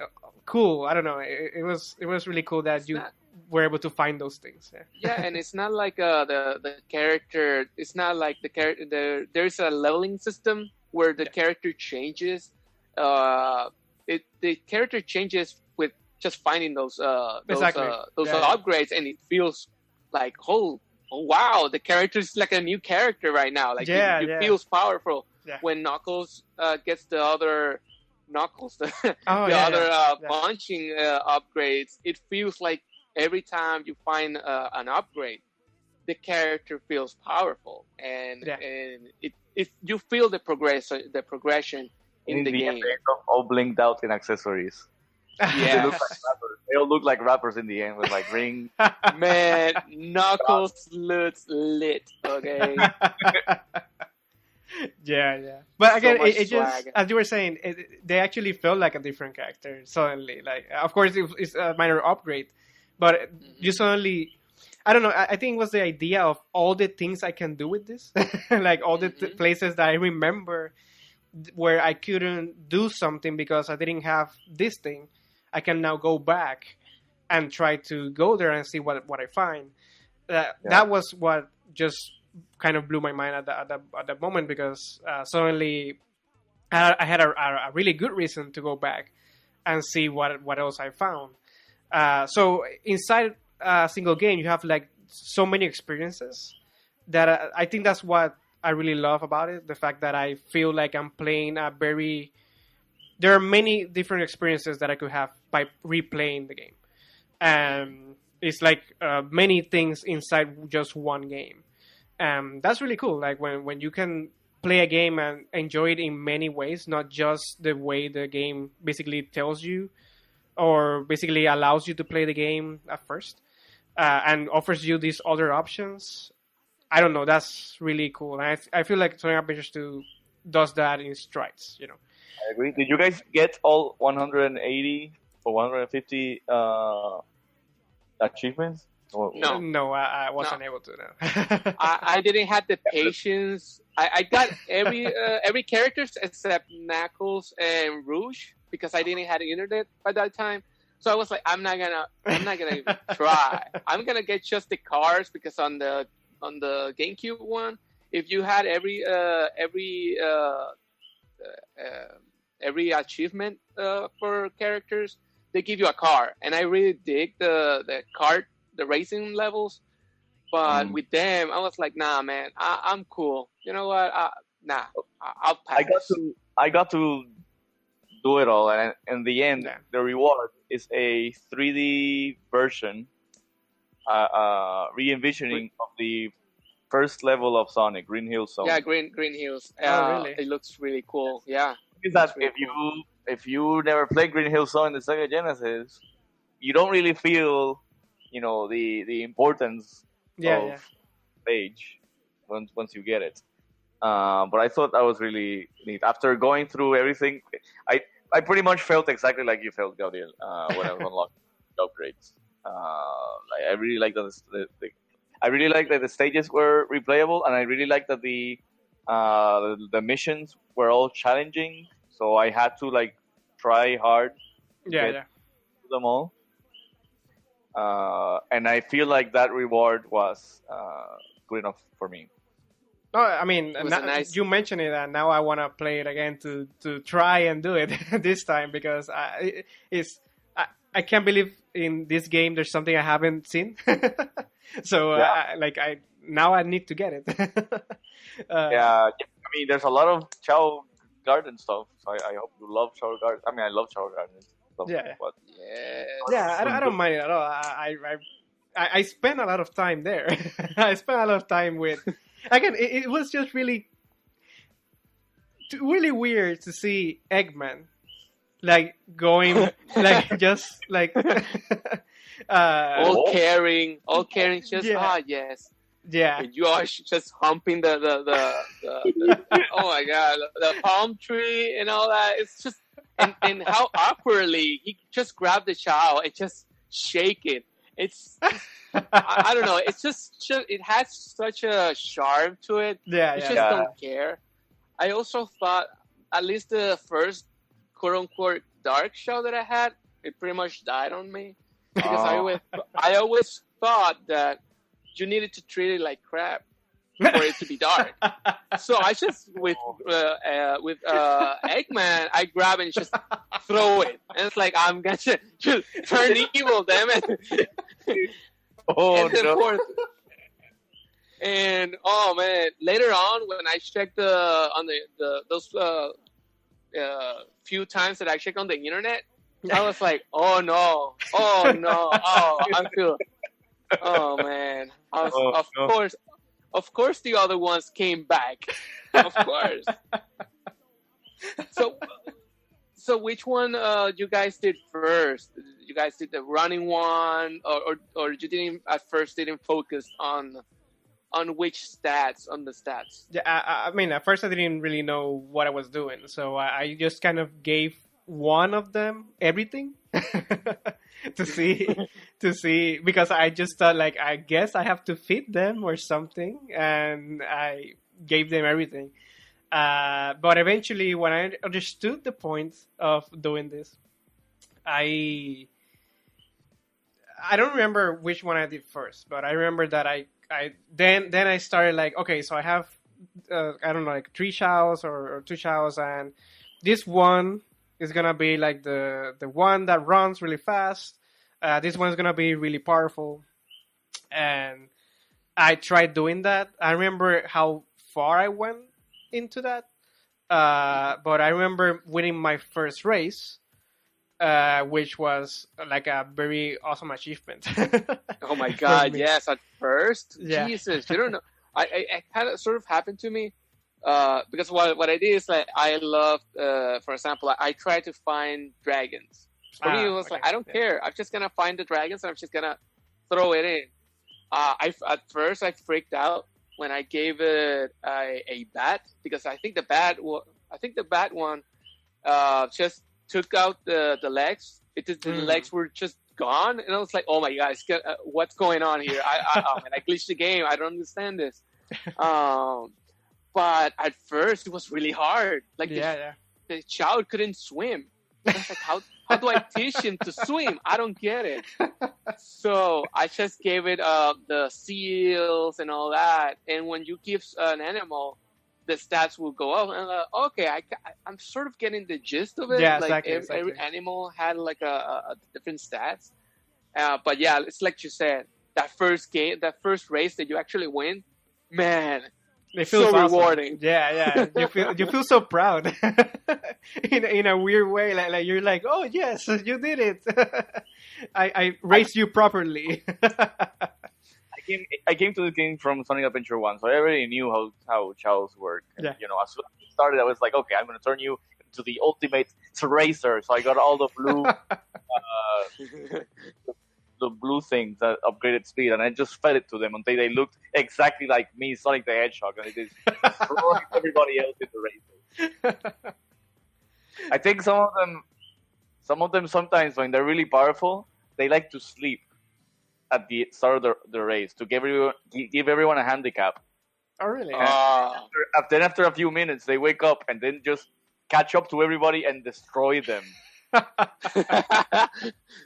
cool. I don't know. It was really cool that you were able to find those things. Yeah, and it's not like the character. It's not like the character. There's a leveling system where the character changes. The character changes with just finding those upgrades, and it feels like wow, the character's like a new character right now. Like it feels powerful when Knuckles gets the other Knuckles, punching upgrades. It feels like every time you find an upgrade, the character feels powerful, and it you feel the progression in the game. All blinked out in accessories. Yeah, they all look like rappers in the end with like ring. Man, Knuckles looks lit. Okay. Yeah. But again, So it just, as you were saying, they actually felt like a different character suddenly. Like, of course, it's a minor upgrade, but you suddenly, I don't know. I think it was the idea of all the things I can do with this, like all the places that I remember where I couldn't do something because I didn't have this thing. I can now go back and try to go there and see what I find. That was what just kind of blew my mind at that moment, because suddenly I had a really good reason to go back and see what else I found. So inside a single game, you have like so many experiences that I think that's what I really love about it. The fact that I feel like I'm playing there are many different experiences that I could have by replaying the game. And it's like many things inside just one game. That's really cool. Like when you can play a game and enjoy it in many ways, not just the way the game basically tells you or basically allows you to play the game at first, and offers you these other options. I don't know. That's really cool. And I feel like Sonic Adventures 2 does that in strides, you know. I agree. Did you guys get all 180 or 150 achievements? No, I wasn't able to. No. I didn't have the patience. I got every characters except Knuckles and Rouge because I didn't have the internet by that time. So I was like, I'm not gonna even try. I'm gonna get just the cars because on the GameCube one, if you had every achievement for characters, they give you a car, and I really dig the racing levels. But with them, I was like, nah, man, I'm cool. You know what? I'll pass. I got to do it all, and in the end, the reward is a 3D version, re-envisioning of the first level of Sonic, Green Hill Zone. Yeah, Green Hills. Really? It looks really cool. Yeah. Is that if you never played Green Hill Zone in the Sega Genesis, you don't really feel, the importance of stage once you get it. But I thought that was really neat. After going through everything, I pretty much felt exactly like you felt, Gabriel, when I was unlocking upgrades. I really like that I really like that the stages were replayable, and I really like that the missions were all challenging. So I had to try hard to get them all. and I feel like that reward was good enough for me. No, I mean, It was a nice. you mentioned it, and now I want to play it again to try and do it this time because I can't believe in this game there's something I haven't seen. So Yeah. now I need to get it. Yeah, I mean, there's a lot of Chao Garden stuff. So I hope you love Chao Garden. I mean, I love Chao Garden. Stuff, Yeah. but Yes. Yeah, I don't mind it at all. I spent a lot of time there. I spent a lot of time with. Again, it was just really weird to see Eggman like going like just like All caring, just Yeah. yes. yeah. And you are just humping the oh my god, the palm tree and all that. It's just and how awkwardly he just grabbed the child and just shake it. It's I don't know. It's just it has such a charm to it. Yeah, You yeah. just Yeah. don't care. I also thought at least the first quote unquote dark show that I had, it pretty much died on me because Oh. I always thought that you needed to treat it like crap for it to be dark. So I just with Eggman, I grab and just throw it, and it's like I'm gonna just turn evil, damn it. Oh And then no! and oh man, later on when I checked on those few times that I checked on the internet, I was like, oh no, I feel, oh man, Oh, of no. course, the other ones came back, of course. So which one you guys did first? You guys did the running one, or you didn't at first didn't focus on which stats on the stats? Yeah, I mean, at first I didn't really know what I was doing, so I just kind of gave one of them everything to see because I just thought like I guess I have to feed them or something, and I gave them everything. But eventually, when I understood the point of doing this, I don't remember which one I did first, but I remember that then I started like, okay, so I have I don't know, like 3 chows or 2 chows, and this one is gonna be like the one that runs really fast. This one is gonna be really powerful, and I tried doing that. I remember how far I went into that, but I remember winning my first race, which was like a very awesome achievement. Oh my for god, me. yes, at first? Yeah. Jesus, you don't know. I kind of sort of happened to me because what I did is like I loved, for example, I tried to find dragons. For me, it was like, Okay, I don't yeah. care. I'm just going to find the dragons and I'm just going to throw it in. At first, I freaked out when I gave it a bat because I think the bat one just took out the legs. The legs were just gone, and I was like, "Oh my god, what's going on here?" I glitched the game. I don't understand this. But at first, it was really hard. Like Yeah. the child couldn't swim. I was like, how do I teach him to swim? I don't get it. So I just gave it the seals and all that. And when you give an animal, the stats will go up. And I'm like, okay, I'm sort of getting the gist of it. Yeah, like exactly. every animal had like a different stats. But yeah, it's like you said, that first race that you actually win, man, It feels so awesome. rewarding. Yeah. You feel so proud in a weird way. Like you're like, oh yes, you did it. I raised you properly. I came to this game from Sonic Adventure 1, so I already knew how chows work. And, Yeah. as soon as it started, I was like, okay, I'm going to turn you into the ultimate racer. So I got all the blue the blue things that upgraded speed, and I just fed it to them until they looked exactly like me, Sonic the Hedgehog, and it just destroyed everybody else in the race. I think some of them sometimes when they're really powerful, they like to sleep at the start of the race to give everyone a handicap. Oh really? After a few minutes, they wake up and then just catch up to everybody and destroy them.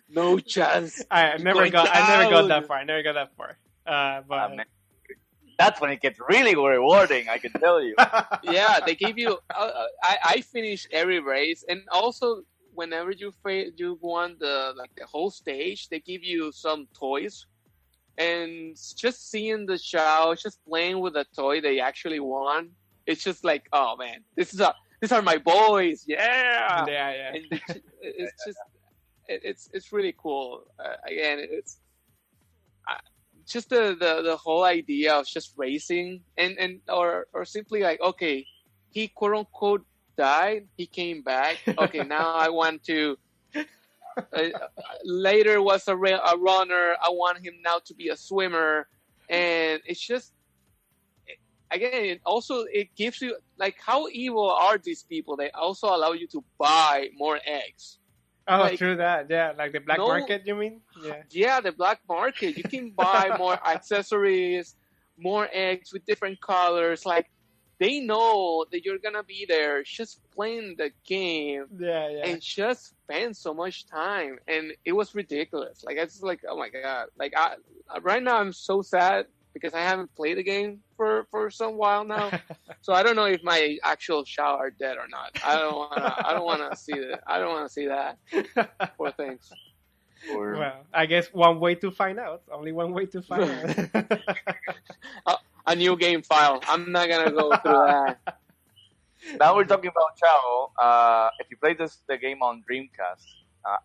No chance. I never Going got down. that far. I never got that far. But Man, that's when it gets really rewarding, I can tell you. Yeah, they give you. I finished every race, and also whenever you won the whole stage, they give you some toys, and just seeing the chao, just playing with the toy they actually won, it's just like, oh man, these are my boys, yeah. yeah. And it's just it's really cool. Again, it's just the whole idea of just racing and or simply like, okay, he quote unquote died, he came back. Okay, now I want to. Later was a runner. I want him now to be a swimmer, and it's just again. It gives you like, how evil are these people? They also allow you to buy more eggs. Oh, Like, true that. Yeah, like the black no- market, you mean? Yeah. Yeah, the black market. You can buy more accessories, more eggs with different colors. Like, they know that you're gonna be there just playing the game Yeah. and just spend so much time, and it was ridiculous. Like, it's like, oh my god. Like, right now I'm so sad because I haven't played the game for some while now. So I don't know if my actual chao are dead or not. I don't wanna see that. I don't wanna see that. Poor things. Or, Well, I guess one way to find out. Only one way to find out. A new game file. I'm not gonna go through that. now we're talking about chao. If you play the game on Dreamcast,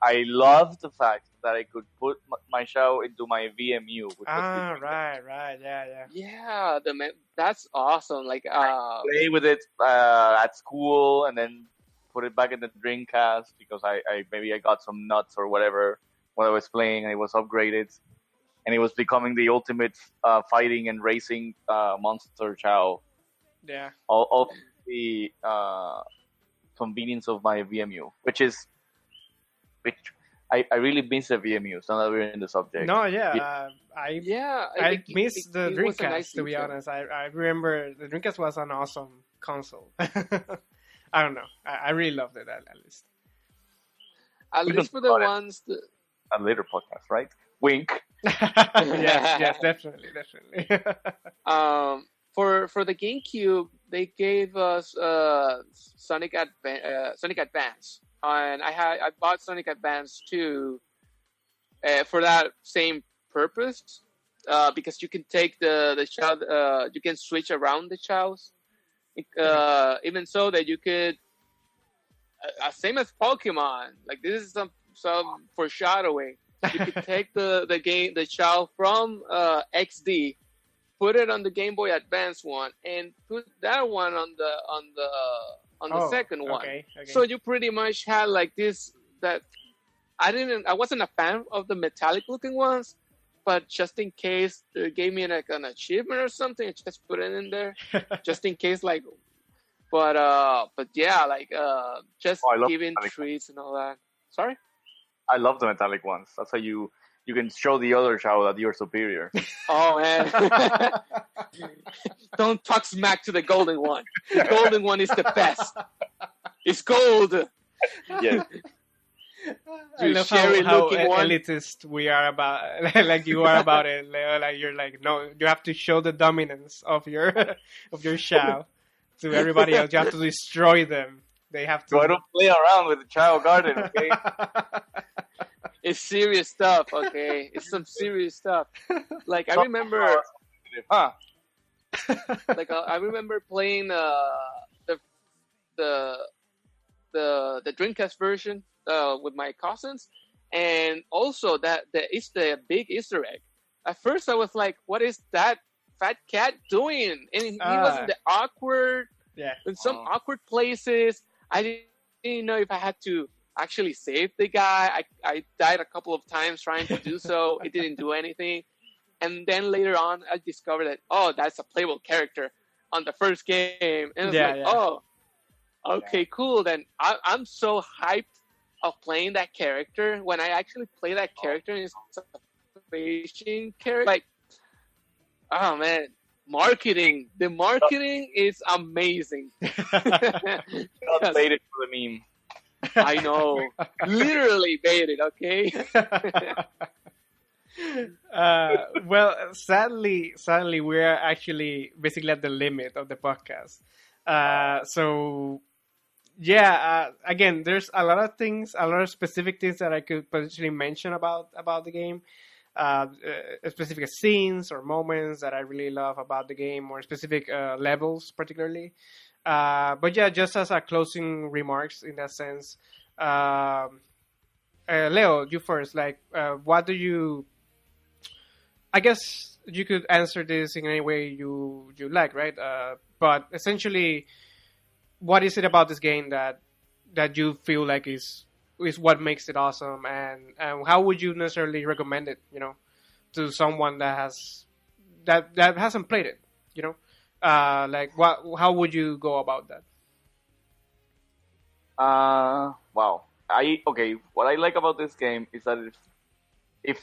I love the fact that I could put my chao into my VMU. Which was Right. Yeah. Yeah, that's awesome. Like, play with it at school and then put it back in the Dreamcast because maybe I got some nuts or whatever while I was playing and it was upgraded and it was becoming the ultimate fighting and racing monster chao. Yeah. All the convenience of my VMU, which I really miss the VMUs. Now that we're in the subject. No, yeah. I miss the it was a Dreamcast, nice to be feature. honest. I remember the Dreamcast was an awesome console. I don't know. I really loved it, at least. At We least can for the start it. ones that. A later podcast, right? Wink. yes, definitely. For the GameCube, they gave us Sonic Advance, and I bought Sonic Advance 2 for that same purpose, because you can take the chao, you can switch around the chaos, even so that you could same as Pokemon. Like, this is some foreshadowing. You could take the chao from XD, put it on the Game Boy Advance one, and put that one on the second one. Okay. So you pretty much had like this that I wasn't a fan of the metallic looking ones, but just in case they gave me like an achievement or something, I just put it in there just in case. Like, but yeah, like just giving treats and all that. Sorry. I love the metallic ones. That's how you can show the other chao that you're superior. Oh man! Don't talk smack to the golden one. The golden one is the best. It's gold. Yes. I love how elitist we are about, like you are about it, Leo. Like, you're like, no, you have to show the dominance of your chao to everybody else. You have to destroy them. They have to. So I don't play around with the chao garden, okay? It's serious stuff, okay? It's some serious stuff. Like, I remember, like I remember playing the Dreamcast version with my cousins, and also that is the big Easter egg. At first, I was like, "What is that fat cat doing?" And he was in the awkward, in some awkward places. I didn't know if I had to actually save the guy. I died a couple of times trying to do so. It didn't do anything. And then later on, I discovered that, that's a playable character on the first game. And I was okay, cool. Then I'm so hyped of playing that character. When I actually play that character, and it's a facing character. Like, oh man, marketing. The marketing is amazing. Not played it for the meme. I know. Literally baited, okay? Well, sadly, we're actually basically at the limit of the podcast. So yeah, again, there's a lot of things, a lot of specific things that I could potentially mention about the game. Specific scenes or moments that I really love about the game, or specific levels, particularly. But yeah, just as a closing remarks in that sense, Leo, you first. Like, what do you? I guess you could answer this in any way you like, right? But essentially, what is it about this game that you feel like is what makes it awesome, and how would you necessarily recommend it, to someone that hasn't played it, like how would you go about that? Wow. What I like about this game is that it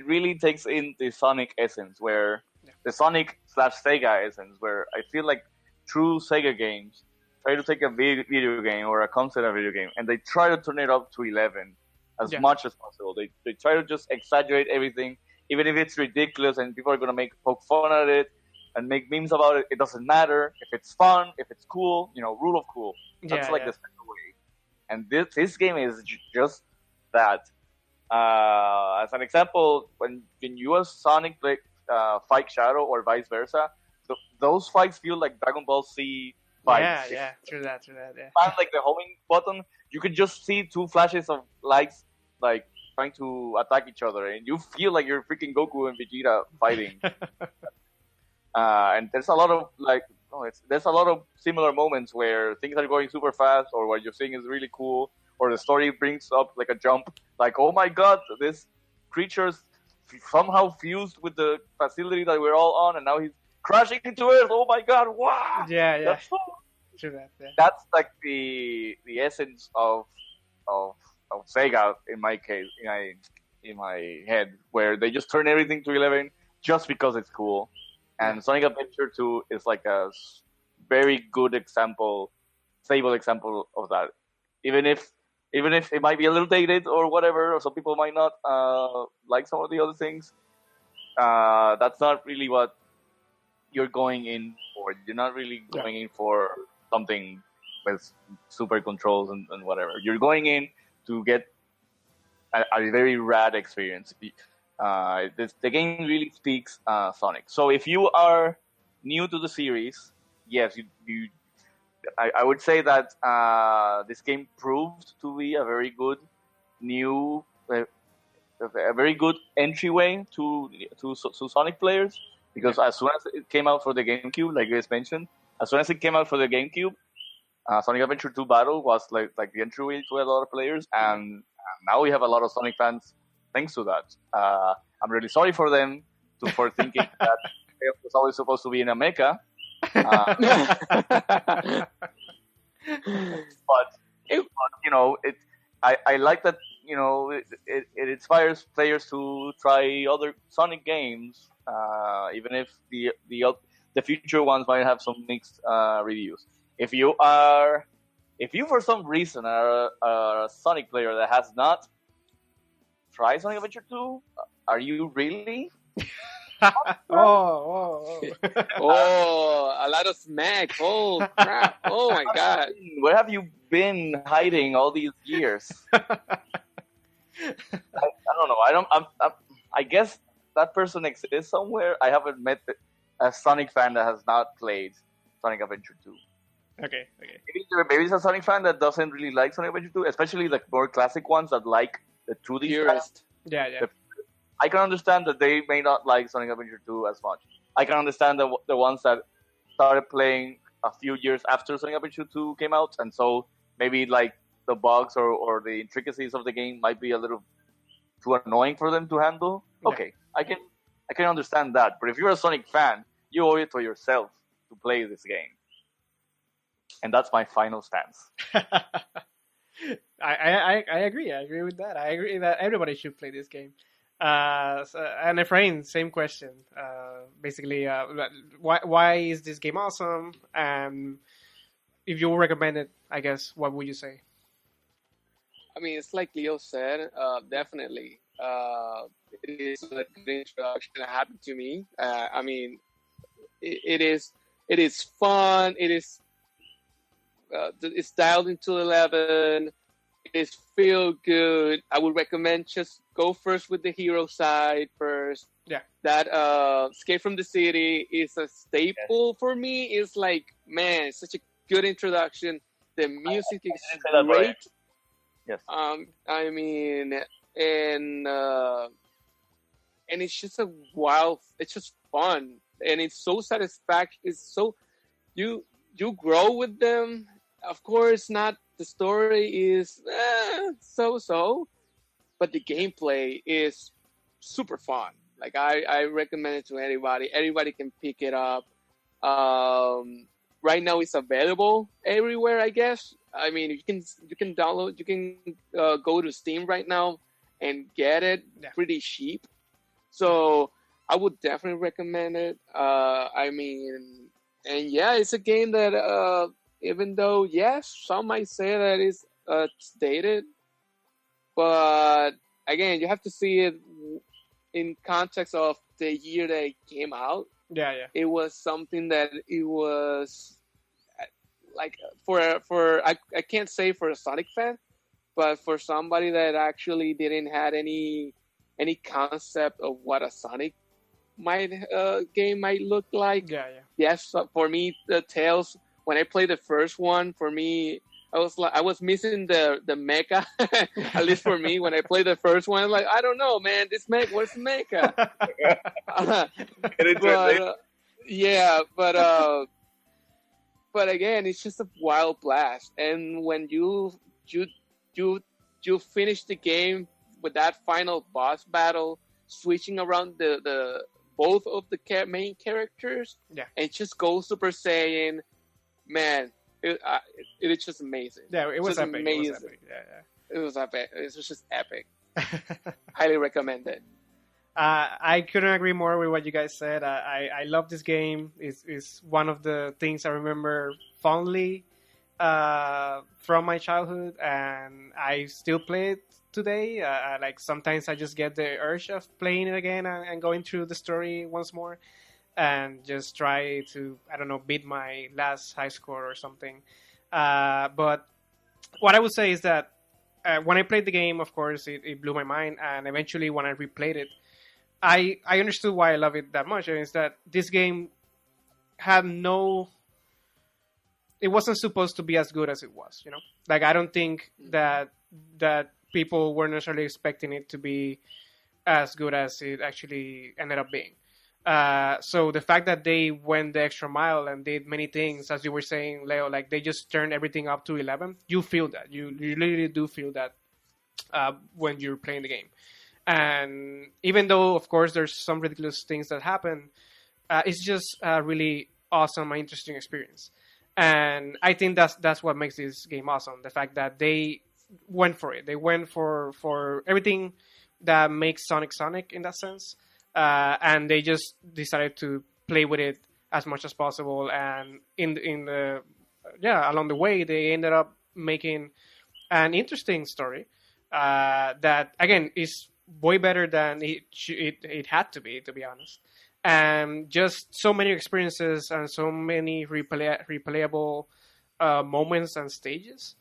really takes in the Sonic essence, where the Sonic / Sega essence, where I feel like true Sega games try to take a video game or a concept of video game, and they try to turn it up to 11 as much as possible. They try to just exaggerate everything, even if it's ridiculous and people are going to poke fun at it and make memes about it. It doesn't matter if it's fun, if it's cool. Rule of cool. That's the special way. And this game is just that. As an example, when you as Sonic fight Shadow or vice versa, those fights feel like Dragon Ball Z fights. Yeah, true that. Yeah. Find like the homing button, you could just see two flashes of lights like trying to attack each other, and you feel like you're freaking Goku and Vegeta fighting. And there's a lot of there's a lot of similar moments where things are going super fast, or what you're seeing is really cool, or the story brings up like a jump, like, oh my god, this creature's somehow fused with the facility that we're all on, and now he's crashing into Earth. Oh my god! Wow. Yeah. That's True that. Yeah. That's like the essence of Sega in my case, in my head, where they just turn everything to 11 just because it's cool. And Sonic Adventure 2 is like a very good example, stable example of that. Even if it might be a little dated or whatever, or some people might not like some of the other things, that's not really what you're going in for. You're not really going in for something with super controls and whatever. You're going in to get a very rad experience. The game really speaks Sonic. So if you are new to the series, yes, I would say that this game proved to be a very good a very good entryway to Sonic players, because as soon as it came out for the GameCube, like you guys mentioned, as soon as it came out for the GameCube, Sonic Adventure 2 Battle was like the entryway to a lot of players, and now we have a lot of Sonic fans thanks to that. I'm really sorry for them for thinking that it was always supposed to be in a mecha. But I like that. It inspires players to try other Sonic games, even if the future ones might have some mixed reviews. If you for some reason are a Sonic player that has not tried Sonic Adventure 2, are you really? Oh, a lot of smack. Oh, crap. Oh, my God. Where have you been hiding all these years? I don't know. I guess that person exists somewhere. I haven't met a Sonic fan that has not played Sonic Adventure 2. Okay. Maybe it's a Sonic fan that doesn't really like Sonic Adventure 2, especially like more classic ones that like the 2D Purist. Yeah. I can understand that they may not like Sonic Adventure 2 as much. I can understand the ones that started playing a few years after Sonic Adventure 2 came out, and so maybe like the bugs or the intricacies of the game might be a little too annoying for them to handle. Yeah. Okay, I can understand that. But if you're a Sonic fan, you owe it to yourself to play this game. And that's my final stance. I agree. I agree with that. I agree that everybody should play this game. And Efraín, same question. Basically, why is this game awesome? And if you recommend it, I guess, what would you say? mean, it's like Leo said. Definitely, it is a good introduction that happened to me. I mean, it is. It is fun. It is. It's dialed into 11. It is feel good. I would recommend just go first with the hero side first. Yeah. That Escape from the City is a staple for me. It's like, man, it's such a good introduction. The music is great. Yes. I mean, and it's just it's just fun, and it's so satisfactory. It's so you grow with them. Of course, not the story is so, but the gameplay is super fun. Like I recommend it to anybody. Anybody can pick it up. Right now it's available everywhere, I guess. I mean, you can download, you can go to Steam right now and get it pretty cheap. So I would definitely recommend it. I mean, and yeah, it's a game that even though, yes, some might say that it's dated, but again, you have to see it in context of the year that it came out. Yeah. It was something that it was like for I can't say for a Sonic fan, but for somebody that actually didn't had any concept of what a Sonic game might look like. Yeah. Yes, for me, the Tails. When I played the first one, for me, I was missing the mecha. At least for me, when I played the first one, I'm like, I don't know, man, this mecha, where's the mecha? But again, it's just a wild blast. And when you finish the game with that final boss battle, switching around the both of the main characters, and just go Super Saiyan. Man, it is just amazing. Yeah, it was epic. Amazing. It was epic. Yeah. It was epic. It was just epic. Highly recommend it. I couldn't agree more with what you guys said. I love this game. It's one of the things I remember fondly from my childhood, and I still play it today. Like sometimes I just get the urge of playing it again and going through the story once more. And just try to, I don't know, beat my last high score or something. But what I would say is that when I played the game, of course, it blew my mind. And eventually, when I replayed it, I understood why I love it that much. And it's that this game had it wasn't supposed to be as good as it was, you know? Like, I don't think that people were necessarily expecting it to be as good as it actually ended up being. So the fact that they went the extra mile and did many things, as you were saying, Leo, like they just turned everything up to 11. You feel that. You literally do feel that when you're playing the game. And even though, of course, there's some ridiculous things that happen, it's just a really awesome and interesting experience. And I think that's what makes this game awesome. The fact that they went for it. They went for everything that makes Sonic in that sense. And they just decided to play with it as much as possible. And along the way, they ended up making an interesting story that, again, is way better than it had to be honest. And just so many experiences and so many replayable moments and stages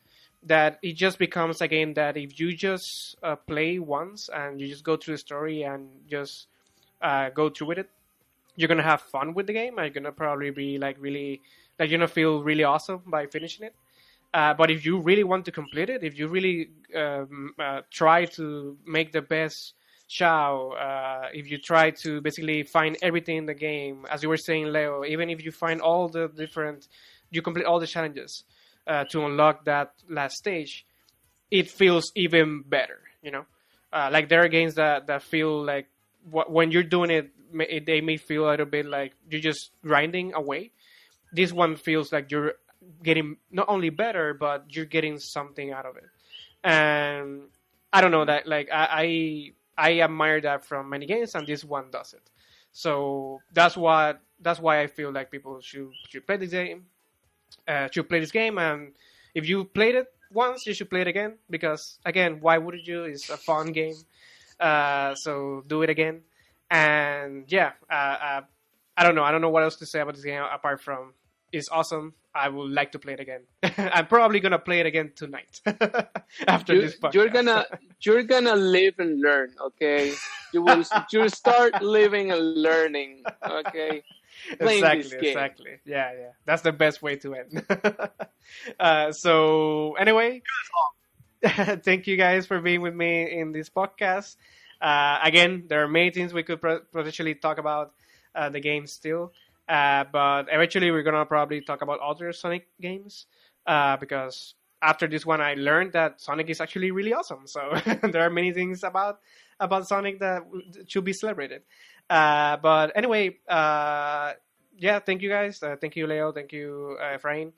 that it just becomes a game that if you just play once and you just go through the story and just go through with it, you're gonna have fun with the game. And you're gonna probably be you're gonna feel really awesome by finishing it. But if you really want to complete it, if you really try to make the best chao, if you try to basically find everything in the game, as you were saying, Leo, even if you find you complete all the challenges to unlock that last stage, it feels even better. You know, like there are games that feel like when you're doing it, they may feel a little bit like you're just grinding away. This one feels like you're getting not only better, but you're getting something out of it. And I don't know that, like, I admire that from many games, and this one does it. So that's why I feel like people should play this game. And if you played it, once, you should play it again because again, why wouldn't you? It's a fun game. So do it again. And yeah, I don't know. I don't know what else to say about this game apart from it's awesome. I would like to play it again. I'm probably gonna play it again tonight after this podcast. You're gonna live and learn. Okay, you start living and learning. Okay. Exactly. Yeah. That's the best way to end. So anyway, thank you guys for being with me in this podcast. Again, there are many things we could potentially talk about the game still. But eventually we're going to probably talk about other Sonic games because after this one I learned that Sonic is actually really awesome. So there are many things about Sonic that should be celebrated. But anyway, yeah, thank you guys. Thank you, Leo. Thank you, Efraín.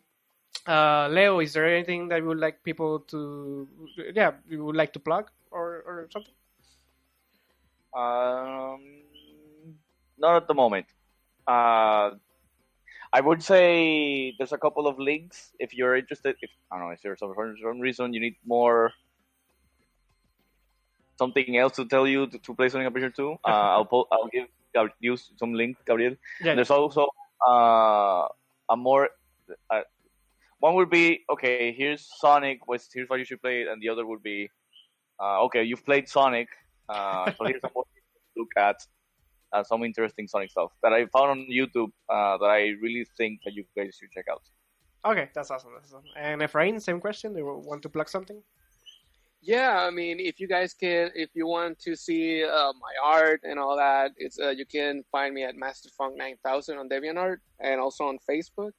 Leo, is there anything that you would like people to, you would like to plug or something? Not at the moment. I would say there's a couple of links if you're interested. If I don't know, if there's for some reason you need more something else to tell you to play Sonic Adventure 2, I'll give you some link, Gabriel. Yeah. There's also a more one would be okay. Here's Sonic. Here's why you should play it, and the other would be okay. You've played Sonic, so here's a more look at some interesting Sonic stuff that I found on YouTube that I really think that you guys should check out. Okay, that's awesome. And Efraín, same question. Do you want to plug something? Yeah, I mean, if you want to see my art and all that, it's you can find me at MasterFunk9000 on DeviantArt and also on Facebook.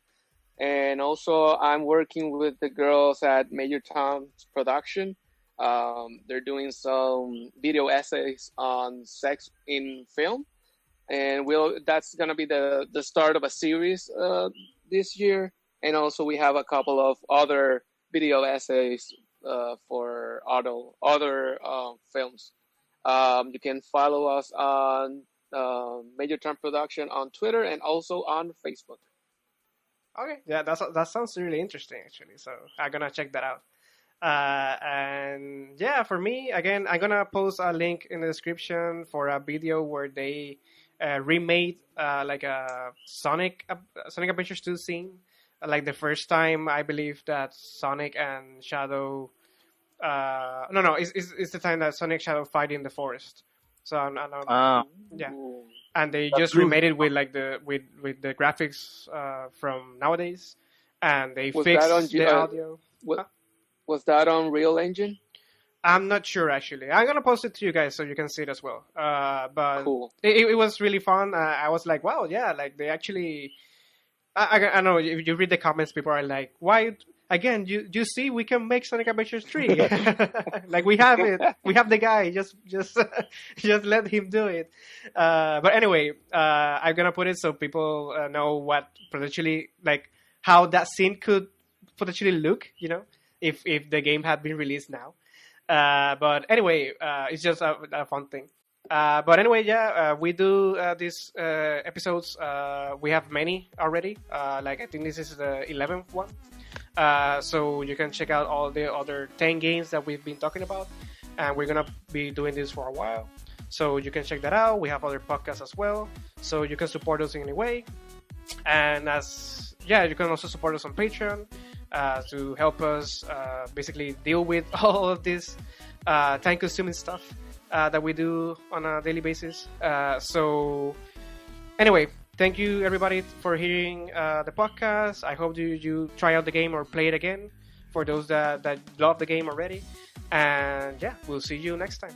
And also, I'm working with the girls at Major Tom's Production. They're doing some video essays on sex in film. And that's going to be the start of a series this year. And also we have a couple of other video essays for other films. You can follow us on Major Tom Production on Twitter and also on Facebook. Okay, yeah, that sounds really interesting actually. So I'm gonna check that out. And yeah, for me, again, I'm gonna post a link in the description for a video where they remade like a Sonic Adventures 2 scene, like the first time I believe that Sonic and Shadow, it's the time that Sonic Shadow fight in the forest. So yeah, and they just remade it with like with the graphics from nowadays, and they fixed the audio. Was that on Real Engine? I'm not sure actually. I'm gonna post it to you guys so you can see it as well. But cool. It was really fun. I was like, wow, yeah, like they actually. I know if you read the comments, people are like, why? Again, you see, we can make Sonic Adventures 3. Like we have it. We have the guy. Just let him do it. But anyway, I'm gonna put it so people know what potentially like how that scene could potentially look. You know, if the game had been released now. But anyway, it's just a fun thing. But anyway, yeah, we do these episodes. We have many already. Like I think this is the 11th one. So you can check out all the other 10 games that we've been talking about. And we're going to be doing this for a while. So you can check that out. We have other podcasts as well. So you can support us in any way. And you can also support us on Patreon to help us basically deal with all of this time-consuming stuff that we do on a daily basis. So anyway, thank you everybody for hearing the podcast. I hope you try out the game or play it again for those that love the game already. And yeah, we'll see you next time.